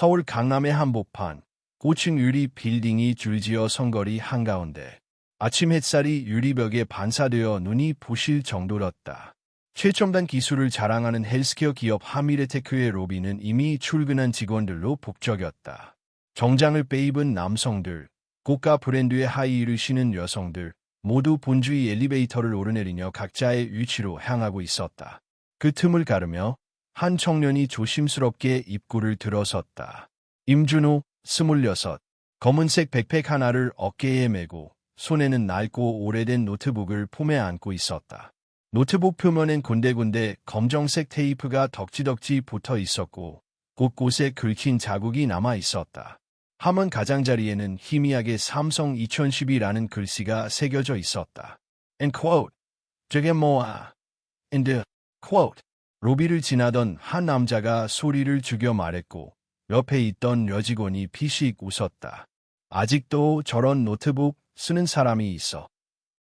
서울 강남의 한복판, 고층 유리 빌딩이 줄지어 선거리 한가운데 아침 햇살이 유리벽에 반사되어 눈이 부실 정도였다. 최첨단 기술을 자랑하는 헬스케어 기업 하미르테크의 로비는 이미 출근한 직원들로 북적였다. 정장을 빼입은 남성들, 고가 브랜드의 하이힐을 신은 여성들, 모두 분주히 엘리베이터를 오르내리며 각자의 위치로 향하고 있었다. 그 틈을 가르며 한 청년이 조심스럽게 입구를 들어섰다. 임준호, 26, 검은색 백팩 하나를 어깨에 메고 손에는 낡고 오래된 노트북을 품에 안고 있었다. 노트북 표면엔 군데군데 검정색 테이프가 덕지덕지 붙어 있었고 곳곳에 긁힌 자국이 남아 있었다. 화면 가장자리에는 희미하게 삼성 2012라는 글씨가 새겨져 있었다. End quote. 저게 뭐야? End quote. 로비를 지나던 한 남자가 소리를 죽여 말했고 옆에 있던 여직원이 피식 웃었다. 아직도 저런 노트북 쓰는 사람이 있어.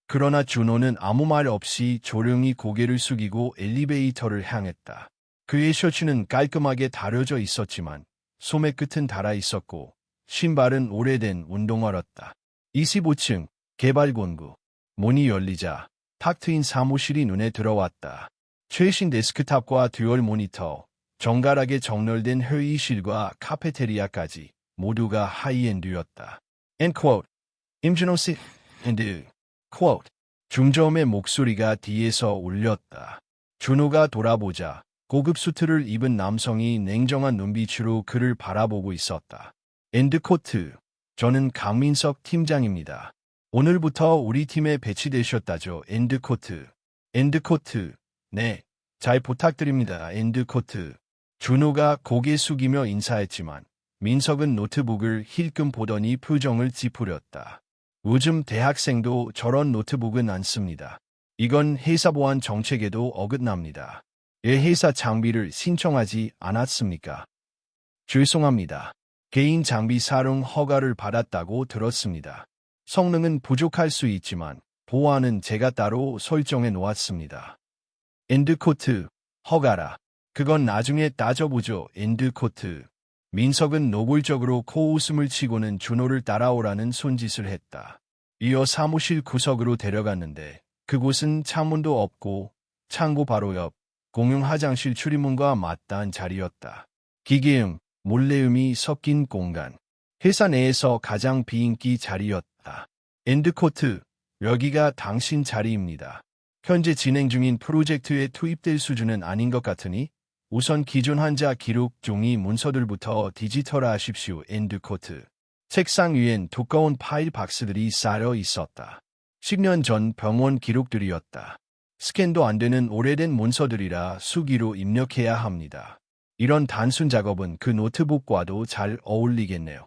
그러나 준호는 아무 말 없이 조용히 고개를 숙이고 엘리베이터를 향했다. 그의 셔츠는 깔끔하게 다려져 있었지만 소매 끝은 닳아 있었고 신발은 오래된 운동화였다. 25층 개발본부. 문이 열리자 탁 트인 사무실이 눈에 들어왔다. 최신 데스크탑과 듀얼 모니터, 정갈하게 정렬된 회의실과 카페테리아까지 모두가 하이엔드였다. End quote. 임준호 씨, end quote. 중저음의 목소리가 뒤에서 울렸다. 준호가 돌아보자 고급 수트를 입은 남성이 냉정한 눈빛으로 그를 바라보고 있었다. End quote. 저는 강민석 팀장입니다. 오늘부터 우리 팀에 배치되셨다죠. End quote. End quote. 네, 잘 부탁드립니다. End quote. 준호가 고개 숙이며 인사했지만 민석은 노트북을 힐끔 보더니 표정을 찌푸렸다. 요즘 대학생도 저런 노트북은 안 씁니다. 이건 회사 보안 정책에도 어긋납니다. 왜 회사 장비를 신청하지 않았습니까? 죄송합니다. 개인 장비 사용 허가를 받았다고 들었습니다. 성능은 부족할 수 있지만 보안은 제가 따로 설정해 놓았습니다. 엔드코트, 허가라. 그건 나중에 따져보죠. 엔드코트. 민석은 노골적으로 코웃음을 치고는 준호를 따라오라는 손짓을 했다. 이어 사무실 구석으로 데려갔는데 그곳은 창문도 없고 창고 바로 옆 공용 화장실 출입문과 맞닿은 자리였다. 기계음, 몰래음이 섞인 공간. 회사 내에서 가장 비인기 자리였다. 엔드코트, 여기가 당신 자리입니다. 현재 진행 중인 프로젝트에 투입될 수준은 아닌 것 같으니 우선 기존 환자 기록 종이 문서들부터 디지털화하십시오. 엔드코트. 책상 위엔 두꺼운 파일 박스들이 쌓여 있었다. 10년 전 병원 기록들이었다. 스캔도 안 되는 오래된 문서들이라 수기로 입력해야 합니다. 이런 단순 작업은 그 노트북과도 잘 어울리겠네요.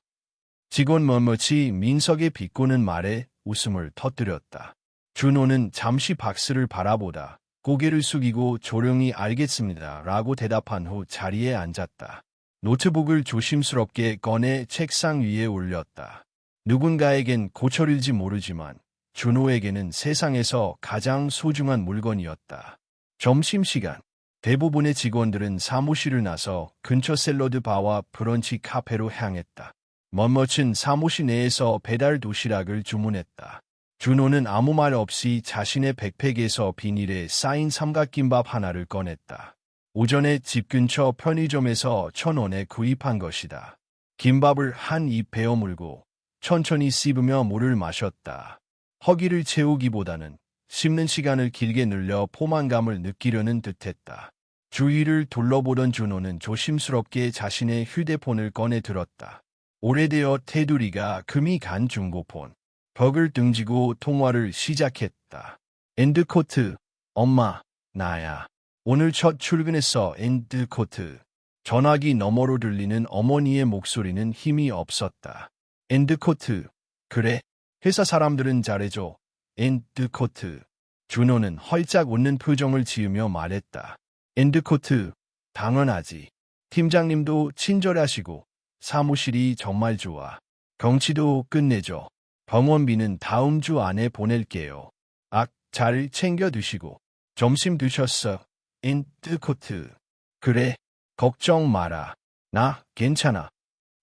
직원 머머치 민석의 비꼬는 말에 웃음을 터뜨렸다. 준호는 잠시 박스를 바라보다 고개를 숙이고 조용히 알겠습니다 라고 대답한 후 자리에 앉았다. 노트북을 조심스럽게 꺼내 책상 위에 올렸다. 누군가에겐 고철일지 모르지만 준호에게는 세상에서 가장 소중한 물건이었다. 점심시간. 대부분의 직원들은 사무실을 나서 근처 샐러드 바와 브런치 카페로 향했다. 멋멋은 사무실 내에서 배달 도시락을 주문했다. 준호는 아무 말 없이 자신의 백팩에서 비닐에 쌓인 삼각김밥 하나를 꺼냈다. 오전에 집 근처 편의점에서 1,000원에 구입한 것이다. 김밥을 한 입 베어 물고 천천히 씹으며 물을 마셨다. 허기를 채우기보다는 씹는 시간을 길게 늘려 포만감을 느끼려는 듯했다. 주위를 둘러보던 준호는 조심스럽게 자신의 휴대폰을 꺼내 들었다. 오래되어 테두리가 금이 간 중고폰. 벽을 등지고 통화를 시작했다. 엔드코트. 엄마, 나야. 오늘 첫 출근했어. 엔드코트. 전화기 너머로 들리는 어머니의 목소리는 힘이 없었다. 엔드코트. 그래? 회사 사람들은 잘해줘. 엔드코트. 준호는 헐짝 웃는 표정을 지으며 말했다. 엔드코트. 당연하지. 팀장님도 친절하시고 사무실이 정말 좋아. 경치도 끝내줘. 병원비는 다음 주 안에 보낼게요. 잘 챙겨 드시고. 점심 드셨어? 엔드코트. 그래, 걱정 마라. 나 괜찮아.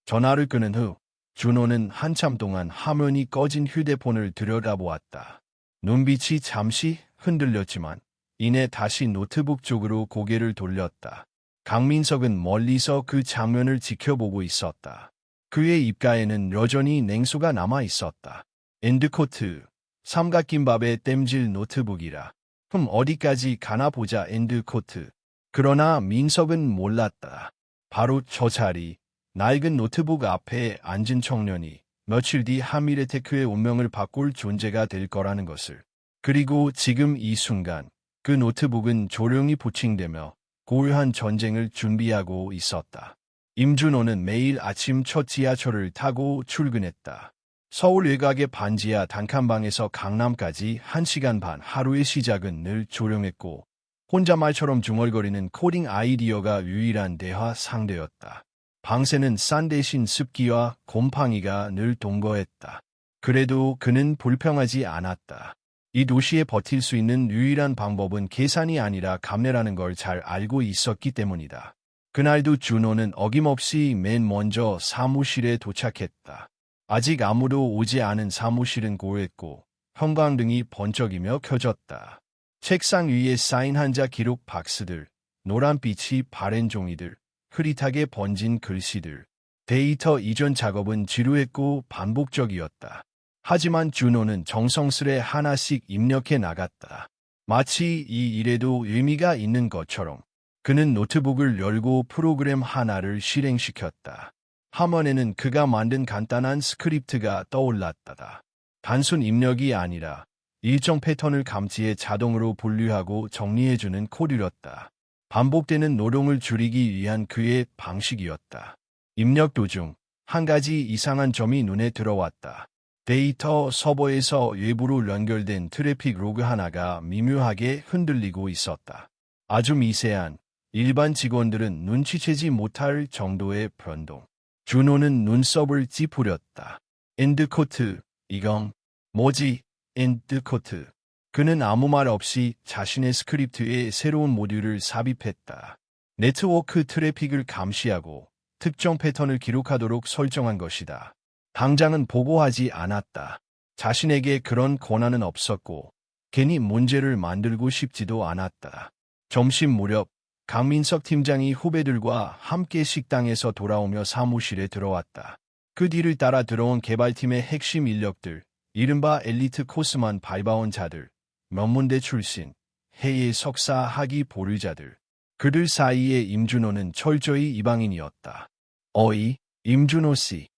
전화를 끊은 후 준호는 한참 동안 화면이 꺼진 휴대폰을 들여다보았다. 눈빛이 잠시 흔들렸지만 이내 다시 노트북 쪽으로 고개를 돌렸다. 강민석은 멀리서 그 장면을 지켜보고 있었다. 그의 입가에는 여전히 냉소가 남아 있었다. 엔드코트, 삼각김밥에 땜질 노트북이라. 그럼 어디까지 가나 보자 엔드코트. 그러나 민석은 몰랐다. 바로 저 자리, 낡은 노트북 앞에 앉은 청년이 며칠 뒤 하미레테크의 운명을 바꿀 존재가 될 거라는 것을. 그리고 지금 이 순간 그 노트북은 조용히 부칭되며 고요한 전쟁을 준비하고 있었다. 임준호는 매일 아침 첫 지하철을 타고 출근했다. 서울 외곽의 반지하 단칸방에서 강남까지 1시간 반, 하루의 시작은 늘 조용했고 혼자 말처럼 중얼거리는 코딩 아이디어가 유일한 대화 상대였다. 방새는 싼 대신 습기와 곰팡이가 늘 동거했다. 그래도 그는 불평하지 않았다. 이 도시에 버틸 수 있는 유일한 방법은 계산이 아니라 감내라는 걸 잘 알고 있었기 때문이다. 그날도 준호는 어김없이 맨 먼저 사무실에 도착했다. 아직 아무도 오지 않은 사무실은 고요했고 형광등이 번쩍이며 켜졌다. 책상 위에 쌓인 한자 기록 박스들, 노란빛이 바랜 종이들, 흐릿하게 번진 글씨들. 데이터 이전 작업은 지루했고 반복적이었다. 하지만 준호는 정성스레 하나씩 입력해 나갔다. 마치 이 일에도 의미가 있는 것처럼 그는 노트북을 열고 프로그램 하나를 실행시켰다. 화면에는 그가 만든 간단한 스크립트가 떠올랐다. 단순 입력이 아니라 일정 패턴을 감지해 자동으로 분류하고 정리해주는 코드였다. 반복되는 노동을 줄이기 위한 그의 방식이었다. 입력 도중 한 가지 이상한 점이 눈에 들어왔다. 데이터 서버에서 외부로 연결된 트래픽 로그 하나가 미묘하게 흔들리고 있었다. 아주 미세한, 일반 직원들은 눈치채지 못할 정도의 변동. 준호는 눈썹을 찌푸렸다. 엔드코트, 이건 뭐지? 엔드코트. 그는 아무 말 없이 자신의 스크립트에 새로운 모듈을 삽입했다. 네트워크 트래픽을 감시하고 특정 패턴을 기록하도록 설정한 것이다. 당장은 보고하지 않았다. 자신에게 그런 권한은 없었고 괜히 문제를 만들고 싶지도 않았다. 점심 무렵 강민석 팀장이 후배들과 함께 식당에서 돌아오며 사무실에 들어왔다. 그 뒤를 따라 들어온 개발팀의 핵심 인력들, 이른바 엘리트 코스만 밟아온 자들, 명문대 출신, 해외 석사 학위 보류자들. 그들 사이에 임준호는 철저히 이방인이었다. 어이, 임준호 씨.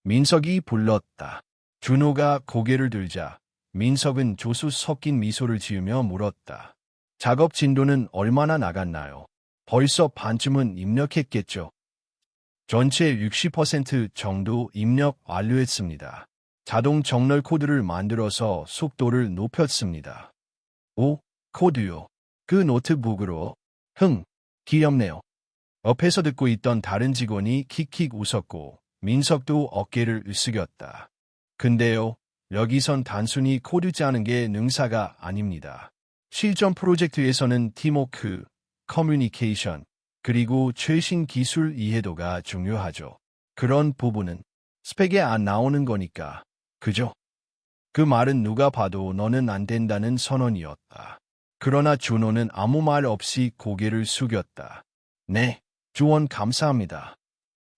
민석이 불렀다. 준호가 고개를 들자 민석은 조수 섞인 미소를 지으며 물었다. 작업 진도는 얼마나 나갔나요? 벌써 반쯤은 입력했겠죠. 전체 60% 정도 입력 완료했습니다. 자동 정렬 코드를 만들어서 속도를 높였습니다. 오, 코드요. 그 노트북으로. 귀엽네요. 옆에서 듣고 있던 다른 직원이 킥킥 웃었고 민석도 어깨를 으쓱였다. 근데요, 여기선 단순히 코드 짜는 게 능사가 아닙니다. 실전 프로젝트에서는 팀워크, 커뮤니케이션, 그리고 최신 기술 이해도가 중요하죠. 그런 부분은 스펙에 안 나오는 거니까. 그죠? 그 말은 누가 봐도 너는 안 된다는 선언이었다. 그러나 준호는 아무 말 없이 고개를 숙였다. 네, 조언 감사합니다.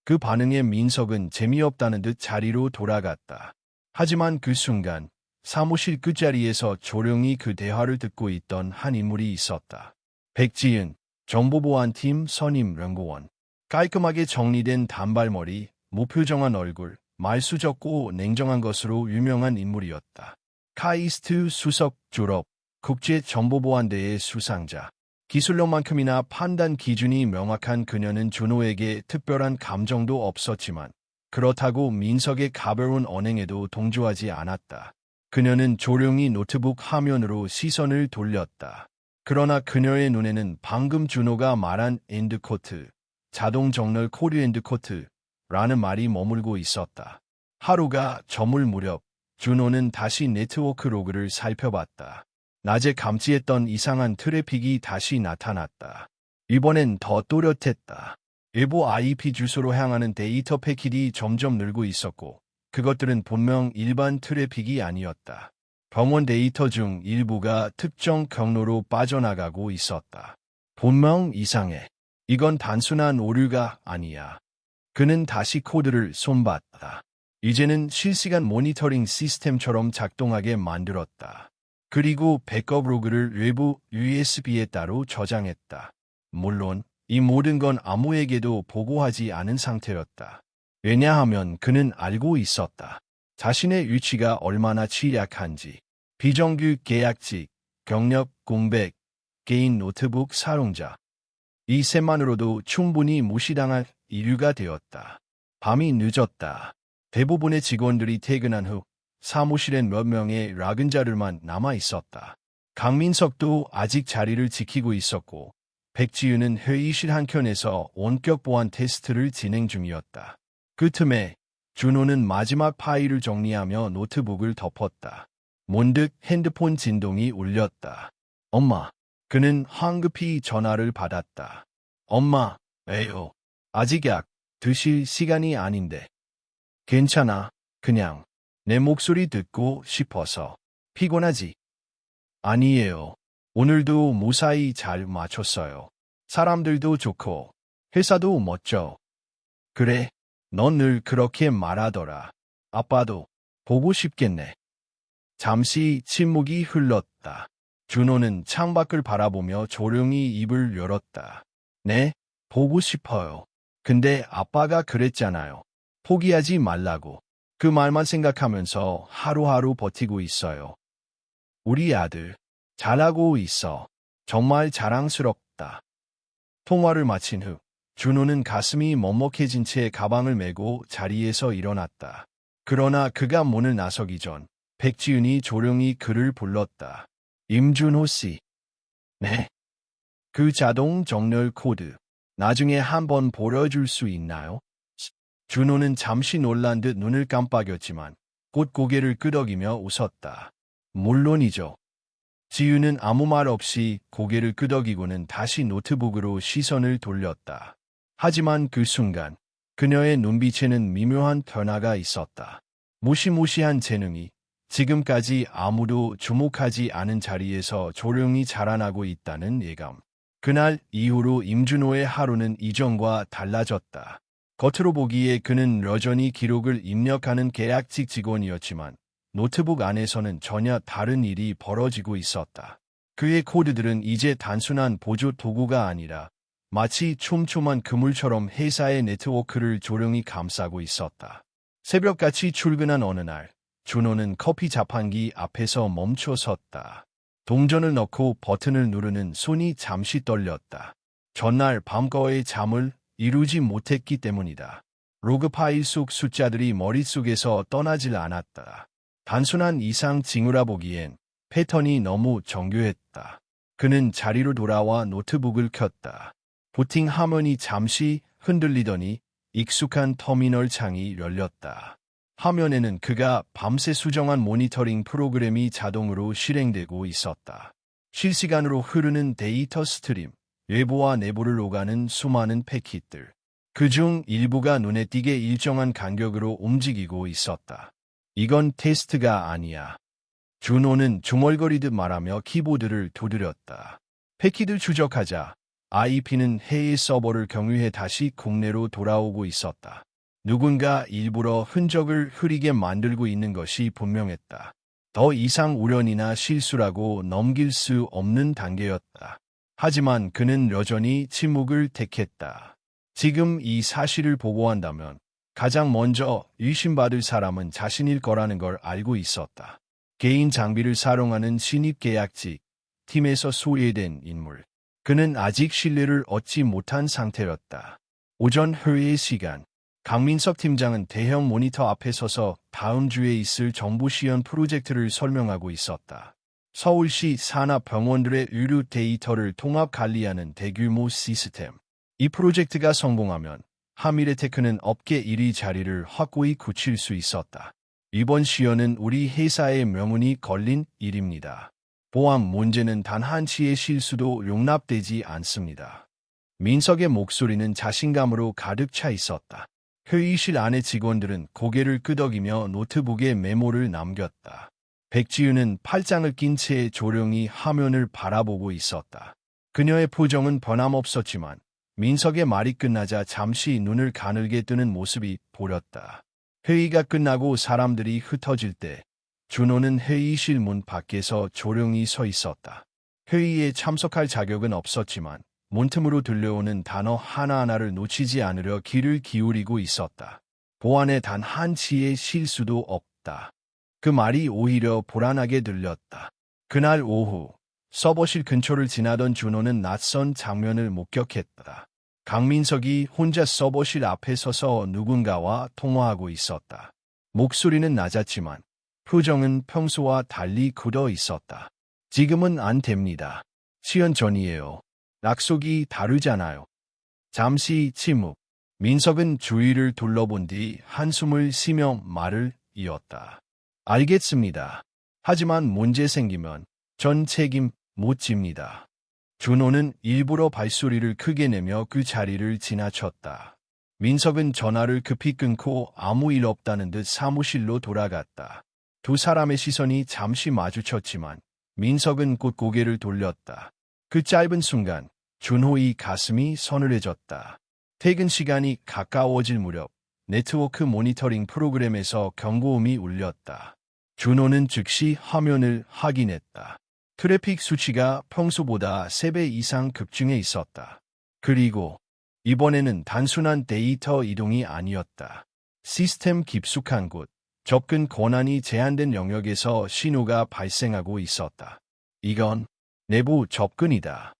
그 반응에 민석은 재미없다는 듯 자리로 돌아갔다. 하지만 그 순간 사무실 끝자리에서 조용히 그 대화를 듣고 있던 한 인물이 있었다. 백지은, 정보보안팀 선임 연구원. 깔끔하게 정리된 단발머리, 무표정한 얼굴, 말수 적고 냉정한 것으로 유명한 인물이었다. 카이스트 수석 졸업, 국제정보보안대의 수상자. 기술력만큼이나 판단 기준이 명확한 그녀는 준호에게 특별한 감정도 없었지만 그렇다고 민석의 가벼운 언행에도 동조하지 않았다. 그녀는 조용히 노트북 화면으로 시선을 돌렸다. 그러나 그녀의 눈에는 방금 준호가 말한 엔드코트, 자동 정렬 코드 엔드코트라는 말이 머물고 있었다. 하루가 저물 무렵 준호는 다시 네트워크 로그를 살펴봤다. 낮에 감지했던 이상한 트래픽이 다시 나타났다. 이번엔 더 또렷했다. 일부 IP 주소로 향하는 데이터 패킷이 점점 늘고 있었고 그것들은 분명 일반 트래픽이 아니었다. 병원 데이터 중 일부가 특정 경로로 빠져나가고 있었다. 분명 이상해. 이건 단순한 오류가 아니야. 그는 다시 코드를 손봤다. 이제는 실시간 모니터링 시스템처럼 작동하게 만들었다. 그리고 백업 로그를 외부 USB에 따로 저장했다. 물론 이 모든 건 아무에게도 보고하지 않은 상태였다. 왜냐하면 그는 알고 있었다. 자신의 위치가 얼마나 취약한지. 비정규 계약직, 경력 공백, 개인 노트북 사용자. 이 셋만으로도 충분히 무시당할 이유가 되었다. 밤이 늦었다. 대부분의 직원들이 퇴근한 후 사무실엔 몇 명의 야근자들만 남아 있었다. 강민석도 아직 자리를 지키고 있었고 백지윤은 회의실 한켠에서 원격 보안 테스트를 진행 중이었다. 그 틈에 준호는 마지막 파일을 정리하며 노트북을 덮었다. 문득 핸드폰 진동이 울렸다. 엄마. 그는 황급히 전화를 받았다. 엄마, 에요. 아직 약 드실 시간이 아닌데. 괜찮아. 그냥 내 목소리 듣고 싶어서. 피곤하지? 아니에요. 오늘도 무사히 잘 마쳤어요. 사람들도 좋고 회사도 멋져. 그래, 넌 늘 그렇게 말하더라. 아빠도 보고 싶겠네. 잠시 침묵이 흘렀다. 준호는 창밖을 바라보며 조용히 입을 열었다. 네, 보고 싶어요. 근데 아빠가 그랬잖아요. 포기하지 말라고. 그 말만 생각하면서 하루하루 버티고 있어요. 우리 아들, 잘하고 있어. 정말 자랑스럽다. 통화를 마친 후 준호는 가슴이 먹먹해진 채 가방을 메고 자리에서 일어났다. 그러나 그가 문을 나서기 전 백지윤이 조용히 그를 불렀다. 임준호 씨. 네. 그 자동 정렬 코드. 나중에 한번 보여줄 수 있나요? 준호는 잠시 놀란 듯 눈을 깜빡였지만 곧 고개를 끄덕이며 웃었다. 물론이죠. 지윤은 아무 말 없이 고개를 끄덕이고는 다시 노트북으로 시선을 돌렸다. 하지만 그 순간 그녀의 눈빛에는 미묘한 변화가 있었다. 무시무시한 재능이 지금까지 아무도 주목하지 않은 자리에서 조용히 자라나고 있다는 예감. 그날 이후로 임준호의 하루는 이전과 달라졌다. 겉으로 보기에 그는 여전히 기록을 입력하는 계약직 직원이었지만 노트북 안에서는 전혀 다른 일이 벌어지고 있었다. 그의 코드들은 이제 단순한 보조 도구가 아니라 마치 촘촘한 그물처럼 회사의 네트워크를 조용히 감싸고 있었다. 새벽같이 출근한 어느 날, 준호는 커피 자판기 앞에서 멈춰 섰다. 동전을 넣고 버튼을 누르는 손이 잠시 떨렸다. 전날 밤거의 잠을 이루지 못했기 때문이다. 로그 파일 속 숫자들이 머릿속에서 떠나질 않았다. 단순한 이상 징후라 보기엔 패턴이 너무 정교했다. 그는 자리로 돌아와 노트북을 켰다. 부팅 화면이 잠시 흔들리더니 익숙한 터미널 창이 열렸다. 화면에는 그가 밤새 수정한 모니터링 프로그램이 자동으로 실행되고 있었다. 실시간으로 흐르는 데이터 스트림, 외부와 내부를 오가는 수많은 패킷들. 그중 일부가 눈에 띄게 일정한 간격으로 움직이고 있었다. 이건 테스트가 아니야. 준호는 중얼거리듯 말하며 키보드를 두드렸다. 패킷을 추적하자 IP는 해외 서버를 경유해 다시 국내로 돌아오고 있었다. 누군가 일부러 흔적을 흐리게 만들고 있는 것이 분명했다. 더 이상 우연이나 실수라고 넘길 수 없는 단계였다. 하지만 그는 여전히 침묵을 택했다. 지금 이 사실을 보고한다면 가장 먼저 의심받을 사람은 자신일 거라는 걸 알고 있었다. 개인 장비를 사용하는 신입 계약직, 팀에서 소외된 인물. 그는 아직 신뢰를 얻지 못한 상태였다. 오전 회의 시간. 강민석 팀장은 대형 모니터 앞에 서서 다음 주에 있을 정부 시연 프로젝트를 설명하고 있었다. 서울시 산하병원들의 의료 데이터를 통합 관리하는 대규모 시스템. 이 프로젝트가 성공하면 하미래테크는 업계 1위 자리를 확고히 굳힐 수 있었다. 이번 시연은 우리 회사의 명운이 걸린 일입니다. 보안 문제는 단 한치의 실수도 용납되지 않습니다. 민석의 목소리는 자신감으로 가득 차 있었다. 회의실 안의 직원들은 고개를 끄덕이며 노트북에 메모를 남겼다. 백지윤은 팔짱을 낀 채 조용히 화면을 바라보고 있었다. 그녀의 표정은 변함없었지만 민석의 말이 끝나자 잠시 눈을 가늘게 뜨는 모습이 보였다. 회의가 끝나고 사람들이 흩어질 때 준호는 회의실 문 밖에서 조용히 서 있었다. 회의에 참석할 자격은 없었지만 문틈으로 들려오는 단어 하나하나를 놓치지 않으려 귀를 기울이고 있었다. 보안에 단 한치의 실수도 없다. 그 말이 오히려 불안하게 들렸다. 그날 오후 서버실 근처를 지나던 준호는 낯선 장면을 목격했다. 강민석이 혼자 서버실 앞에 서서 누군가와 통화하고 있었다. 목소리는 낮았지만 표정은 평소와 달리 굳어 있었다. 지금은 안 됩니다. 시연 전이에요. 약속이 다르잖아요. 잠시 침묵. 민석은 주위를 둘러본 뒤 한숨을 쉬며 말을 이었다. 알겠습니다. 하지만 문제 생기면 전 책임 못 집니다. 준호는 일부러 발소리를 크게 내며 그 자리를 지나쳤다. 민석은 전화를 급히 끊고 아무 일 없다는 듯 사무실로 돌아갔다. 두 사람의 시선이 잠시 마주쳤지만 민석은 곧 고개를 돌렸다. 그 짧은 순간 준호의 가슴이 서늘해졌다. 퇴근 시간이 가까워질 무렵 네트워크 모니터링 프로그램에서 경고음이 울렸다. 준호는 즉시 화면을 확인했다. 트래픽 수치가 평소보다 3배 이상 급증해 있었다. 그리고 이번에는 단순한 데이터 이동이 아니었다. 시스템 깊숙한 곳, 접근 권한이 제한된 영역에서 신호가 발생하고 있었다. 이건 내부 접근이다.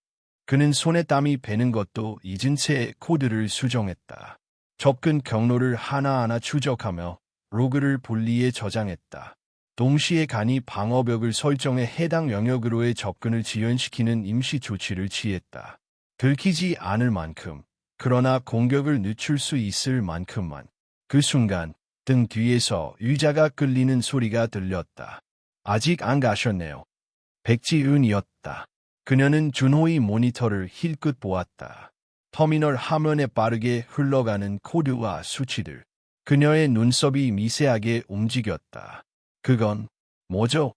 그는 손에 땀이 배는 것도 잊은 채 코드를 수정했다. 접근 경로를 하나하나 추적하며 로그를 분리해 저장했다. 동시에 간이 방어벽을 설정해 해당 영역으로의 접근을 지연시키는 임시 조치를 취했다. 들키지 않을 만큼, 그러나 공격을 늦출 수 있을 만큼만. 그 순간 등 뒤에서 의자가 끌리는 소리가 들렸다. 아직 안 가셨네요. 백지은이었다. 그녀는 준호의 모니터를 힐끗 보았다. 터미널 화면에 빠르게 흘러가는 코드와 수치들. 그녀의 눈썹이 미세하게 움직였다. 그건 뭐죠?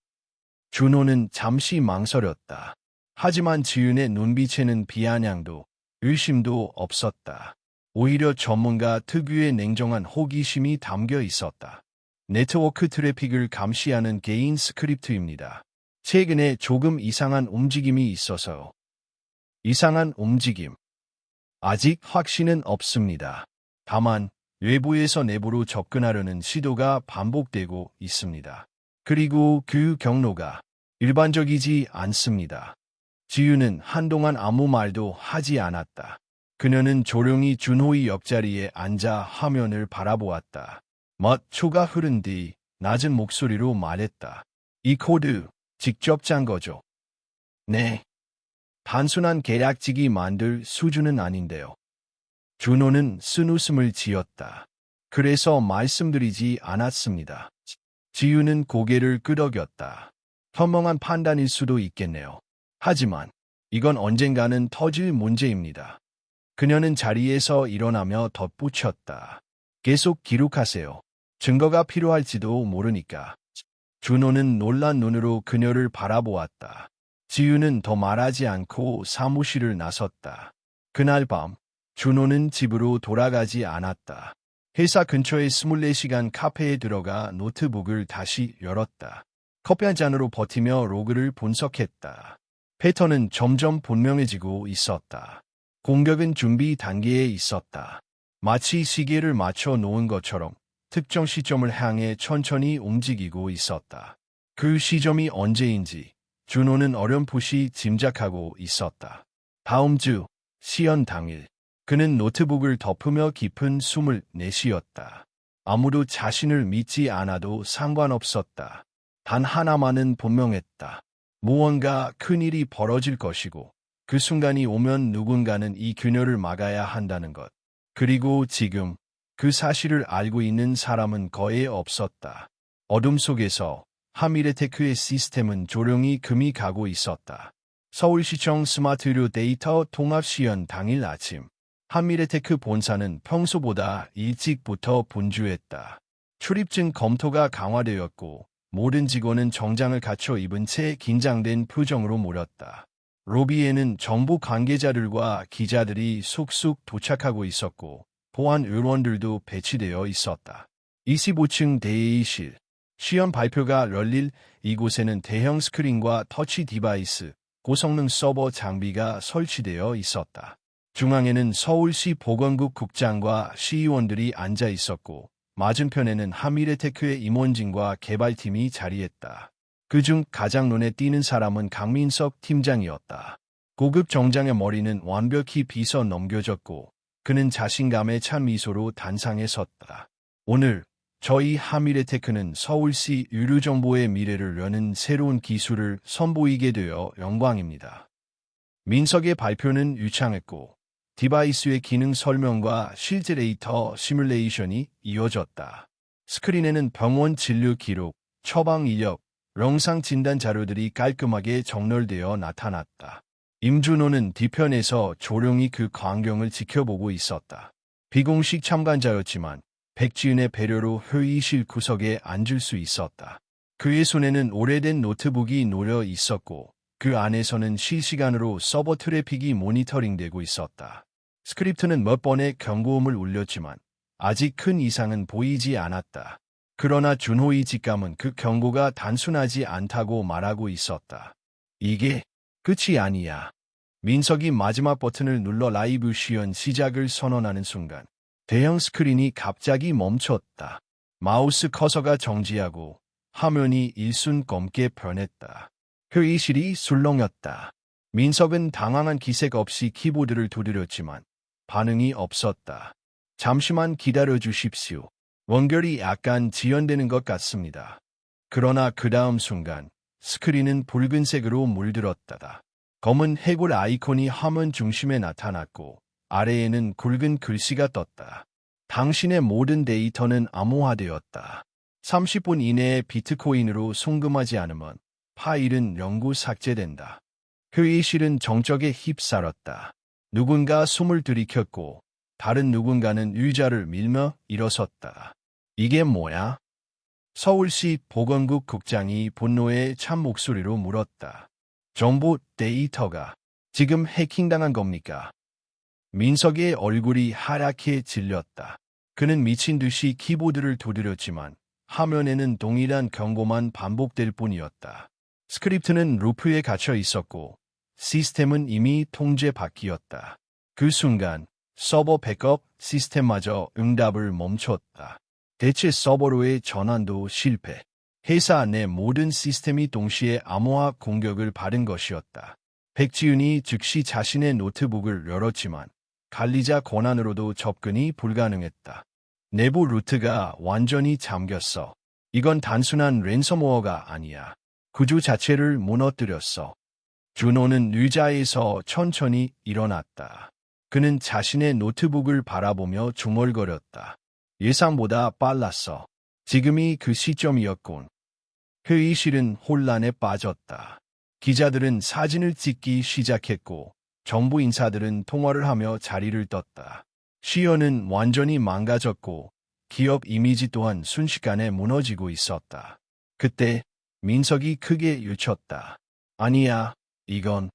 준호는 잠시 망설였다. 하지만 지윤의 눈빛에는 비아냥도 의심도 없었다. 오히려 전문가 특유의 냉정한 호기심이 담겨 있었다. 네트워크 트래픽을 감시하는 개인 스크립트입니다. 최근에 조금 이상한 움직임이 있어서요. 이상한 움직임. 아직 확신은 없습니다. 다만 외부에서 내부로 접근하려는 시도가 반복되고 있습니다. 그리고 그 경로가 일반적이지 않습니다. 지유는 한동안 아무 말도 하지 않았다. 그녀는 조용히 준호의 옆자리에 앉아 화면을 바라보았다. 몇 초가 흐른 뒤 낮은 목소리로 말했다. 이 코드 직접 짠 거죠? 네. 단순한 계략직이 만들 수준은 아닌데요. 준호는 쓴웃음을 지었다. 그래서 말씀드리지 않았습니다. 지유는 고개를 끄덕였다. 현명한 판단일 수도 있겠네요. 하지만 이건 언젠가는 터질 문제입니다. 그녀는 자리에서 일어나며 덧붙였다. 계속 기록하세요. 증거가 필요할지도 모르니까. 준호는 놀란 눈으로 그녀를 바라보았다. 지유는 더 말하지 않고 사무실을 나섰다. 그날 밤 준호는 집으로 돌아가지 않았다. 회사 근처의 24시간 카페에 들어가 노트북을 다시 열었다. 커피 한 잔으로 버티며 로그를 분석했다. 패턴은 점점 분명해지고 있었다. 공격은 준비 단계에 있었다. 마치 시계를 맞춰 놓은 것처럼 특정 시점을 향해 천천히 움직이고 있었다. 그 시점이 언제인지 준호는 어렴풋이 짐작하고 있었다. 다음 주 시연 당일 그는 노트북을 덮으며 깊은 숨을 내쉬었다. 아무도 자신을 믿지 않아도 상관없었다. 단 하나만은 분명했다. 무언가 큰일이 벌어질 것이고 그 순간이 오면 누군가는 이 균열을 막아야 한다는 것. 그리고 지금 그 사실을 알고 있는 사람은 거의 없었다. 어둠 속에서 하미레테크의 시스템은 조용히 금이 가고 있었다. 서울시청 스마트의료 데이터 통합시연 당일 아침, 한미래테크 본사는 평소보다 일찍부터 분주했다. 출입증 검토가 강화되었고 모든 직원은 정장을 갖춰 입은 채 긴장된 표정으로 몰렸다. 로비에는 정부 관계자들과 기자들이 쑥쑥 도착하고 있었고 보안 의원들도 배치되어 있었다. 25층 대회의실, 시연 발표가 열릴 이곳에는 대형 스크린과 터치 디바이스, 고성능 서버 장비가 설치되어 있었다. 중앙에는 서울시 보건국 국장과 시의원들이 앉아 있었고 맞은편에는 한미래테크의 임원진과 개발팀이 자리했다. 그중 가장 눈에 띄는 사람은 강민석 팀장이었다. 고급 정장의 머리는 완벽히 빗어 넘겨졌고 그는 자신감에 찬 미소로 단상에 섰다. 오늘 저희 한미래테크는 서울시 의료정보의 미래를 여는 새로운 기술을 선보이게 되어 영광입니다. 민석의 발표는 유창했고 디바이스의 기능 설명과 실제 데이터 시뮬레이션이 이어졌다. 스크린에는 병원 진료 기록, 처방 이력, 영상 진단 자료들이 깔끔하게 정렬되어 나타났다. 임준호는 뒤편에서 조용히 그 광경을 지켜보고 있었다. 비공식 참관자였지만 백지은의 배려로 회의실 구석에 앉을 수 있었다. 그의 손에는 오래된 노트북이 놓여 있었고 그 안에서는 실시간으로 서버 트래픽이 모니터링되고 있었다. 스크립트는 몇 번의 경고음을 울렸지만 아직 큰 이상은 보이지 않았다. 그러나 준호의 직감은 그 경고가 단순하지 않다고 말하고 있었다. 이게 끝이 아니야. 민석이 마지막 버튼을 눌러 라이브 시연 시작을 선언하는 순간 대형 스크린이 갑자기 멈췄다. 마우스 커서가 정지하고 화면이 일순 검게 변했다. 회의실이 술렁였다. 민석은 당황한 기색 없이 키보드를 두드렸지만 반응이 없었다. 잠시만 기다려 주십시오. 원결이 약간 지연되는 것 같습니다. 그러나 그 다음 순간 스크린은 붉은색으로 물들었다. 검은 해골 아이콘이 화면 중심에 나타났고 아래에는 굵은 글씨가 떴다. 당신의 모든 데이터는 암호화되었다. 30분 이내에 비트코인으로 송금하지 않으면 파일은 영구 삭제된다. 회의실은 정적에 휩싸였다. 누군가 숨을 들이켰고 다른 누군가는 의자를 밀며 일어섰다. 이게 뭐야? 서울시 보건국 국장이 분노에 찬 목소리로 물었다. 정보 데이터가 지금 해킹당한 겁니까? 민석의 얼굴이 하얗게 질렸다. 그는 미친 듯이 키보드를 두드렸지만 화면에는 동일한 경고만 반복될 뿐이었다. 스크립트는 루프에 갇혀 있었고 시스템은 이미 통제 밖이었다. 그 순간 서버 백업 시스템마저 응답을 멈췄다. 대체 서버로의 전환도 실패. 회사 내 모든 시스템이 동시에 암호화 공격을 받은 것이었다. 백지윤이 즉시 자신의 노트북을 열었지만 관리자 권한으로도 접근이 불가능했다. 내부 루트가 완전히 잠겼어. 이건 단순한 랜섬웨어가 아니야. 구조 자체를 무너뜨렸어. 준호는 의자에서 천천히 일어났다. 그는 자신의 노트북을 바라보며 중얼거렸다. 예상보다 빨랐어. 지금이 그 시점이었군. 회의실은 혼란에 빠졌다. 기자들은 사진을 찍기 시작했고 정부 인사들은 통화를 하며 자리를 떴다. 시연은 완전히 망가졌고 기업 이미지 또한 순식간에 무너지고 있었다. 그때 민석이 크게 외쳤다. 아니야, 이건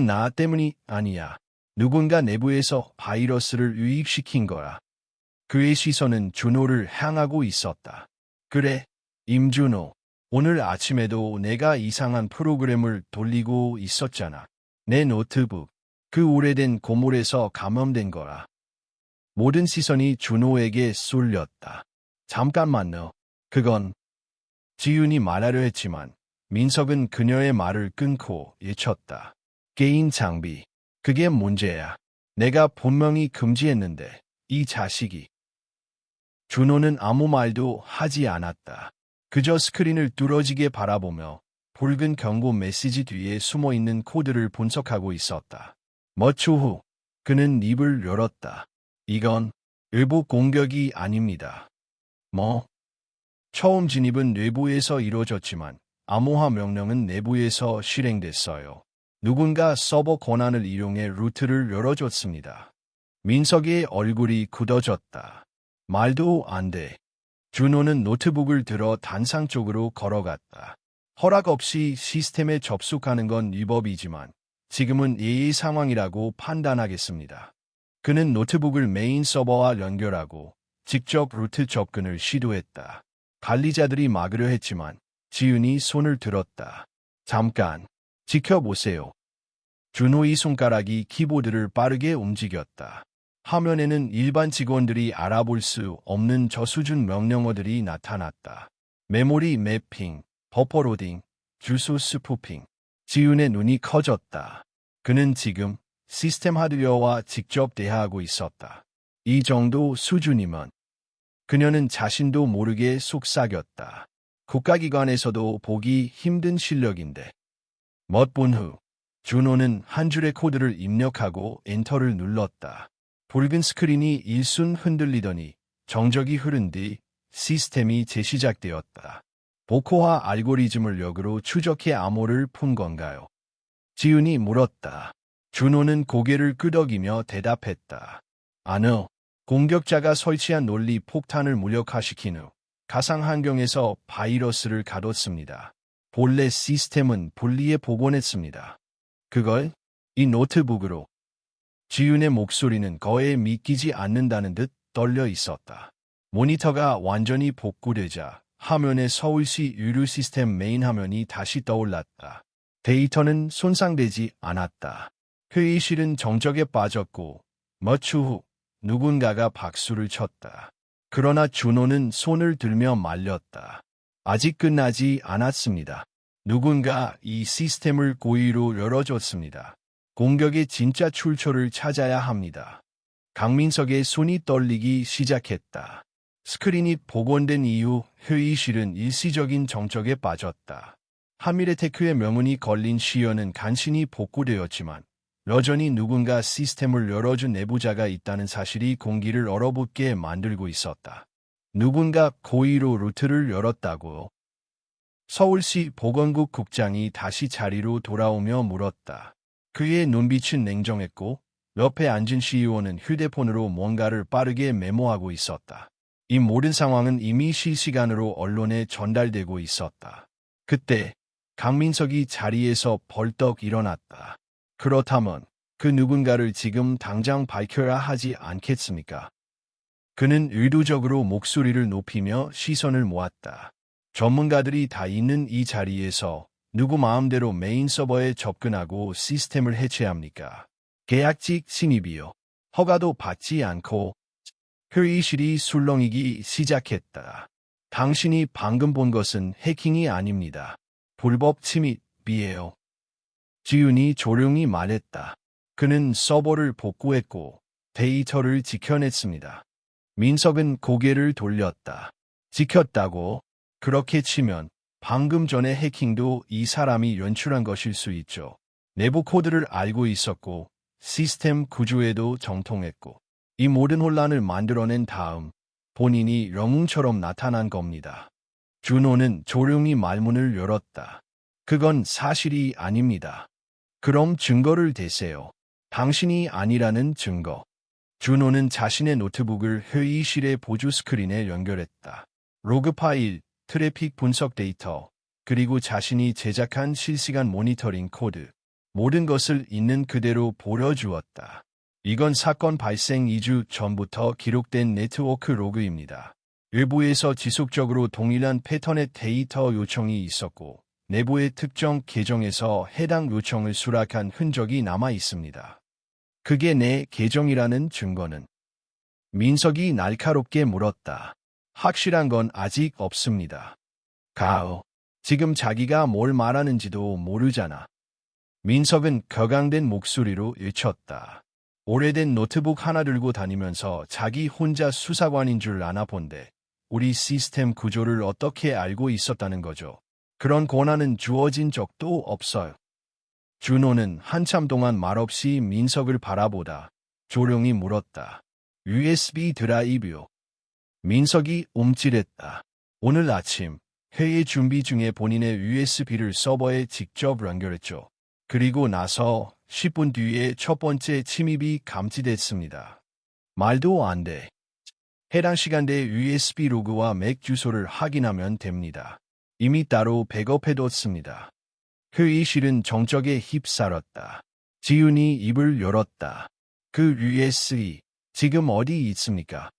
나 때문이 아니야. 누군가 내부에서 바이러스를 유입시킨 거야. 그의 시선은 준호를 향하고 있었다. 그래, 임준호. 오늘 아침에도 내가 이상한 프로그램을 돌리고 있었잖아. 내 노트북. 그 오래된 고물에서 감염된 거야. 모든 시선이 준호에게 쏠렸다. 잠깐만요. 그건 지윤이 말하려 했지만 민석은 그녀의 말을 끊고 외쳤다. 개인 장비. 그게 문제야. 내가 분명히 금지했는데 이 자식이. 준호는 아무 말도 하지 않았다. 그저 스크린을 뚫어지게 바라보며 붉은 경고 메시지 뒤에 숨어있는 코드를 분석하고 있었다. 몇 초 후 그는 입을 열었다. 이건 외부 공격이 아닙니다. 처음 진입은 외부에서 이루어졌지만 암호화 명령은 내부에서 실행됐어요. 누군가 서버 권한을 이용해 루트를 열어줬습니다. 민석의 얼굴이 굳어졌다. 말도 안 돼. 준호는 노트북을 들어 단상 쪽으로 걸어갔다. 허락 없이 시스템에 접속하는 건 위법이지만 지금은 예의 상황이라고 판단하겠습니다. 그는 노트북을 메인 서버와 연결하고 직접 루트 접근을 시도했다. 관리자들이 막으려 했지만 지윤이 손을 들었다. 잠깐, 지켜보세요. 준호의 손가락이 키보드를 빠르게 움직였다. 화면에는 일반 직원들이 알아볼 수 없는 저수준 명령어들이 나타났다. 메모리 매핑, 버퍼 로딩, 주소 스푸핑. 지윤의 눈이 커졌다. 그는 지금 시스템 하드웨어와 직접 대화하고 있었다. 이 정도 수준이면 그녀는 자신도 모르게 속삭였다. 국가기관에서도 보기 힘든 실력인데. 몇 분 후, 준호는 한 줄의 코드를 입력하고 엔터를 눌렀다. 붉은 스크린이 일순 흔들리더니 정적이 흐른 뒤 시스템이 재시작되었다. 보코화 알고리즘을 역으로 추적해 암호를 푼 건가요? 지윤이 물었다. 준호는 고개를 끄덕이며 대답했다. 아니요. 공격자가 설치한 논리 폭탄을 무력화시킨 후 가상환경에서 바이러스를 가뒀습니다. 본래 시스템은 분리해 복원했습니다. 그걸 이 노트북으로. 지윤의 목소리는 거의 믿기지 않는다는 듯 떨려 있었다. 모니터가 완전히 복구되자 화면에 서울시 유류 시스템 메인 화면이 다시 떠올랐다. 데이터는 손상되지 않았다. 회의실은 정적에 빠졌고 몇 초 후 누군가가 박수를 쳤다. 그러나 준호는 손을 들며 말렸다. 아직 끝나지 않았습니다. 누군가 이 시스템을 고의로 열어줬습니다. 공격의 진짜 출처를 찾아야 합니다. 강민석의 손이 떨리기 시작했다. 스크린이 복원된 이후 회의실은 일시적인 정적에 빠졌다. 하미레테크의 명운이 걸린 시연은 간신히 복구되었지만 여전히 누군가 시스템을 열어준 내부자가 있다는 사실이 공기를 얼어붙게 만들고 있었다. 누군가 고의로 루트를 열었다고. 서울시 보건국 국장이 다시 자리로 돌아오며 물었다. 그의 눈빛은 냉정했고 옆에 앉은 CEO는 휴대폰으로 뭔가를 빠르게 메모하고 있었다. 이 모든 상황은 이미 실시간으로 언론에 전달되고 있었다. 그때 강민석이 자리에서 벌떡 일어났다. 그렇다면 그 누군가를 지금 당장 밝혀야 하지 않겠습니까? 그는 의도적으로 목소리를 높이며 시선을 모았다. 전문가들이 다 있는 이 자리에서 누구 마음대로 메인 서버에 접근하고 시스템을 해체합니까? 계약직 신입이요. 허가도 받지 않고. 회의실이 술렁이기 시작했다. 당신이 방금 본 것은 해킹이 아닙니다. 불법 침입이에요. 지윤이 조용히 말했다. 그는 서버를 복구했고 데이터를 지켜냈습니다. 민석은 고개를 돌렸다. 지켰다고? 그렇게 치면 방금 전에 해킹도 이 사람이 연출한 것일 수 있죠. 내부 코드를 알고 있었고 시스템 구조에도 정통했고 이 모든 혼란을 만들어낸 다음 본인이 영웅처럼 나타난 겁니다. 준호는 조용히 말문을 열었다. 그건 사실이 아닙니다. 그럼 증거를 대세요. 당신이 아니라는 증거. 준호는 자신의 노트북을 회의실의 보조 스크린에 연결했다. 로그 파일, 트래픽 분석 데이터, 그리고 자신이 제작한 실시간 모니터링 코드, 모든 것을 있는 그대로 보여주었다. 이건 사건 발생 2주 전부터 기록된 네트워크 로그입니다. 일부에서 지속적으로 동일한 패턴의 데이터 요청이 있었고 내부의 특정 계정에서 해당 요청을 수락한 흔적이 남아 있습니다. 그게 내 계정이라는 증거는? 민석이 날카롭게 물었다. 확실한 건 아직 없습니다. 가오. 지금 자기가 뭘 말하는지도 모르잖아. 민석은 격앙된 목소리로 외쳤다. 오래된 노트북 하나 들고 다니면서 자기 혼자 수사관인 줄 아나 본데 우리 시스템 구조를 어떻게 알고 있었다는 거죠. 그런 권한은 주어진 적도 없어요. 준호는 한참 동안 말없이 민석을 바라보다 조용히 물었다. USB 드라이브요. 민석이 움찔했다. 오늘 아침 회의 준비 중에 본인의 USB를 서버에 직접 연결했죠. 그리고 나서 10분 뒤에 첫 번째 침입이 감지됐습니다. 말도 안 돼. 해당 시간대 USB 로그와 맥 주소를 확인하면 됩니다. 이미 따로 백업해뒀습니다. 회의실은 정적에 휩싸였다. 지훈이 입을 열었다. 그 USB, 지금 어디 있습니까?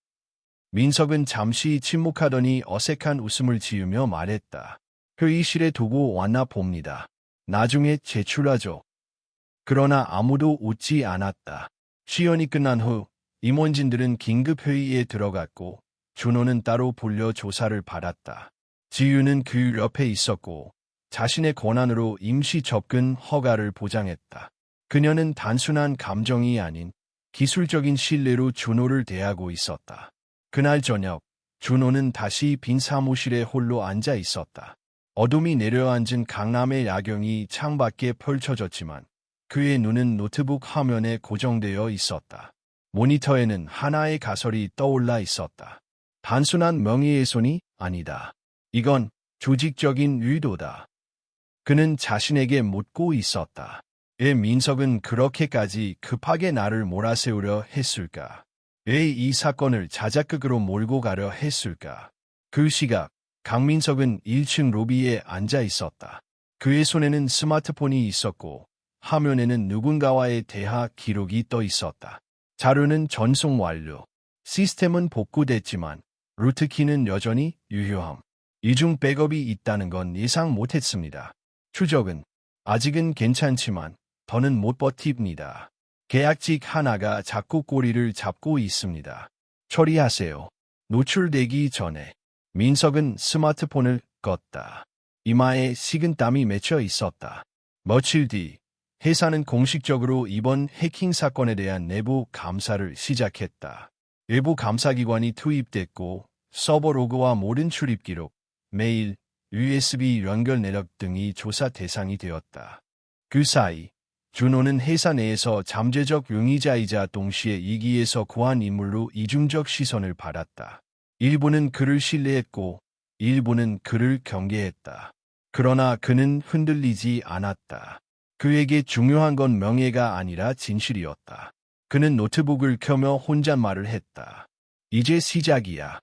민석은 잠시 침묵하더니 어색한 웃음을 지으며 말했다. 회의실에 두고 왔나 봅니다. 나중에 제출하죠. 그러나 아무도 웃지 않았다. 시연이 끝난 후 임원진들은 긴급 회의에 들어갔고 준호는 따로 불려 조사를 받았다. 지유는 그 옆에 있었고 자신의 권한으로 임시 접근 허가를 보장했다. 그녀는 단순한 감정이 아닌 기술적인 신뢰로 준호를 대하고 있었다. 그날 저녁 준호는 다시 빈 사무실에 홀로 앉아 있었다. 어둠이 내려앉은 강남의 야경이 창밖에 펼쳐졌지만 그의 눈은 노트북 화면에 고정되어 있었다. 모니터에는 하나의 가설이 떠올라 있었다. 단순한 명예훼손이 아니다. 이건 조직적인 의도다. 그는 자신에게 묻고 있었다. 왜 민석은 그렇게까지 급하게 나를 몰아세우려 했을까? 왜 이 사건을 자작극으로 몰고 가려 했을까? 그 시각 강민석은 1층 로비에 앉아 있었다. 그의 손에는 스마트폰이 있었고 화면에는 누군가와의 대화 기록이 떠 있었다. 자료는 전송 완료. 시스템은 복구됐지만 루트키는 여전히 유효함. 이중 백업이 있다는 건 예상 못했습니다. 추적은 아직은 괜찮지만 더는 못 버팁니다. 계약직 하나가 자꾸 꼬리를 잡고 있습니다. 처리하세요. 노출되기 전에 민석은 스마트폰을 껐다. 이마에 식은땀이 맺혀 있었다. 며칠 뒤 회사는 공식적으로 이번 해킹 사건에 대한 내부 감사를 시작했다. 외부 감사기관이 투입됐고 서버 로그와 모든 출입 기록, 메일, USB 연결 내역 등이 조사 대상이 되었다. 그 사이 준호는 회사 내에서 잠재적 용의자이자 동시에 이기에서 구한 인물로 이중적 시선을 받았다. 일부는 그를 신뢰했고 일부는 그를 경계했다. 그러나 그는 흔들리지 않았다. 그에게 중요한 건 명예가 아니라 진실이었다. 그는 노트북을 켜며 혼잣말을 했다. 이제 시작이야.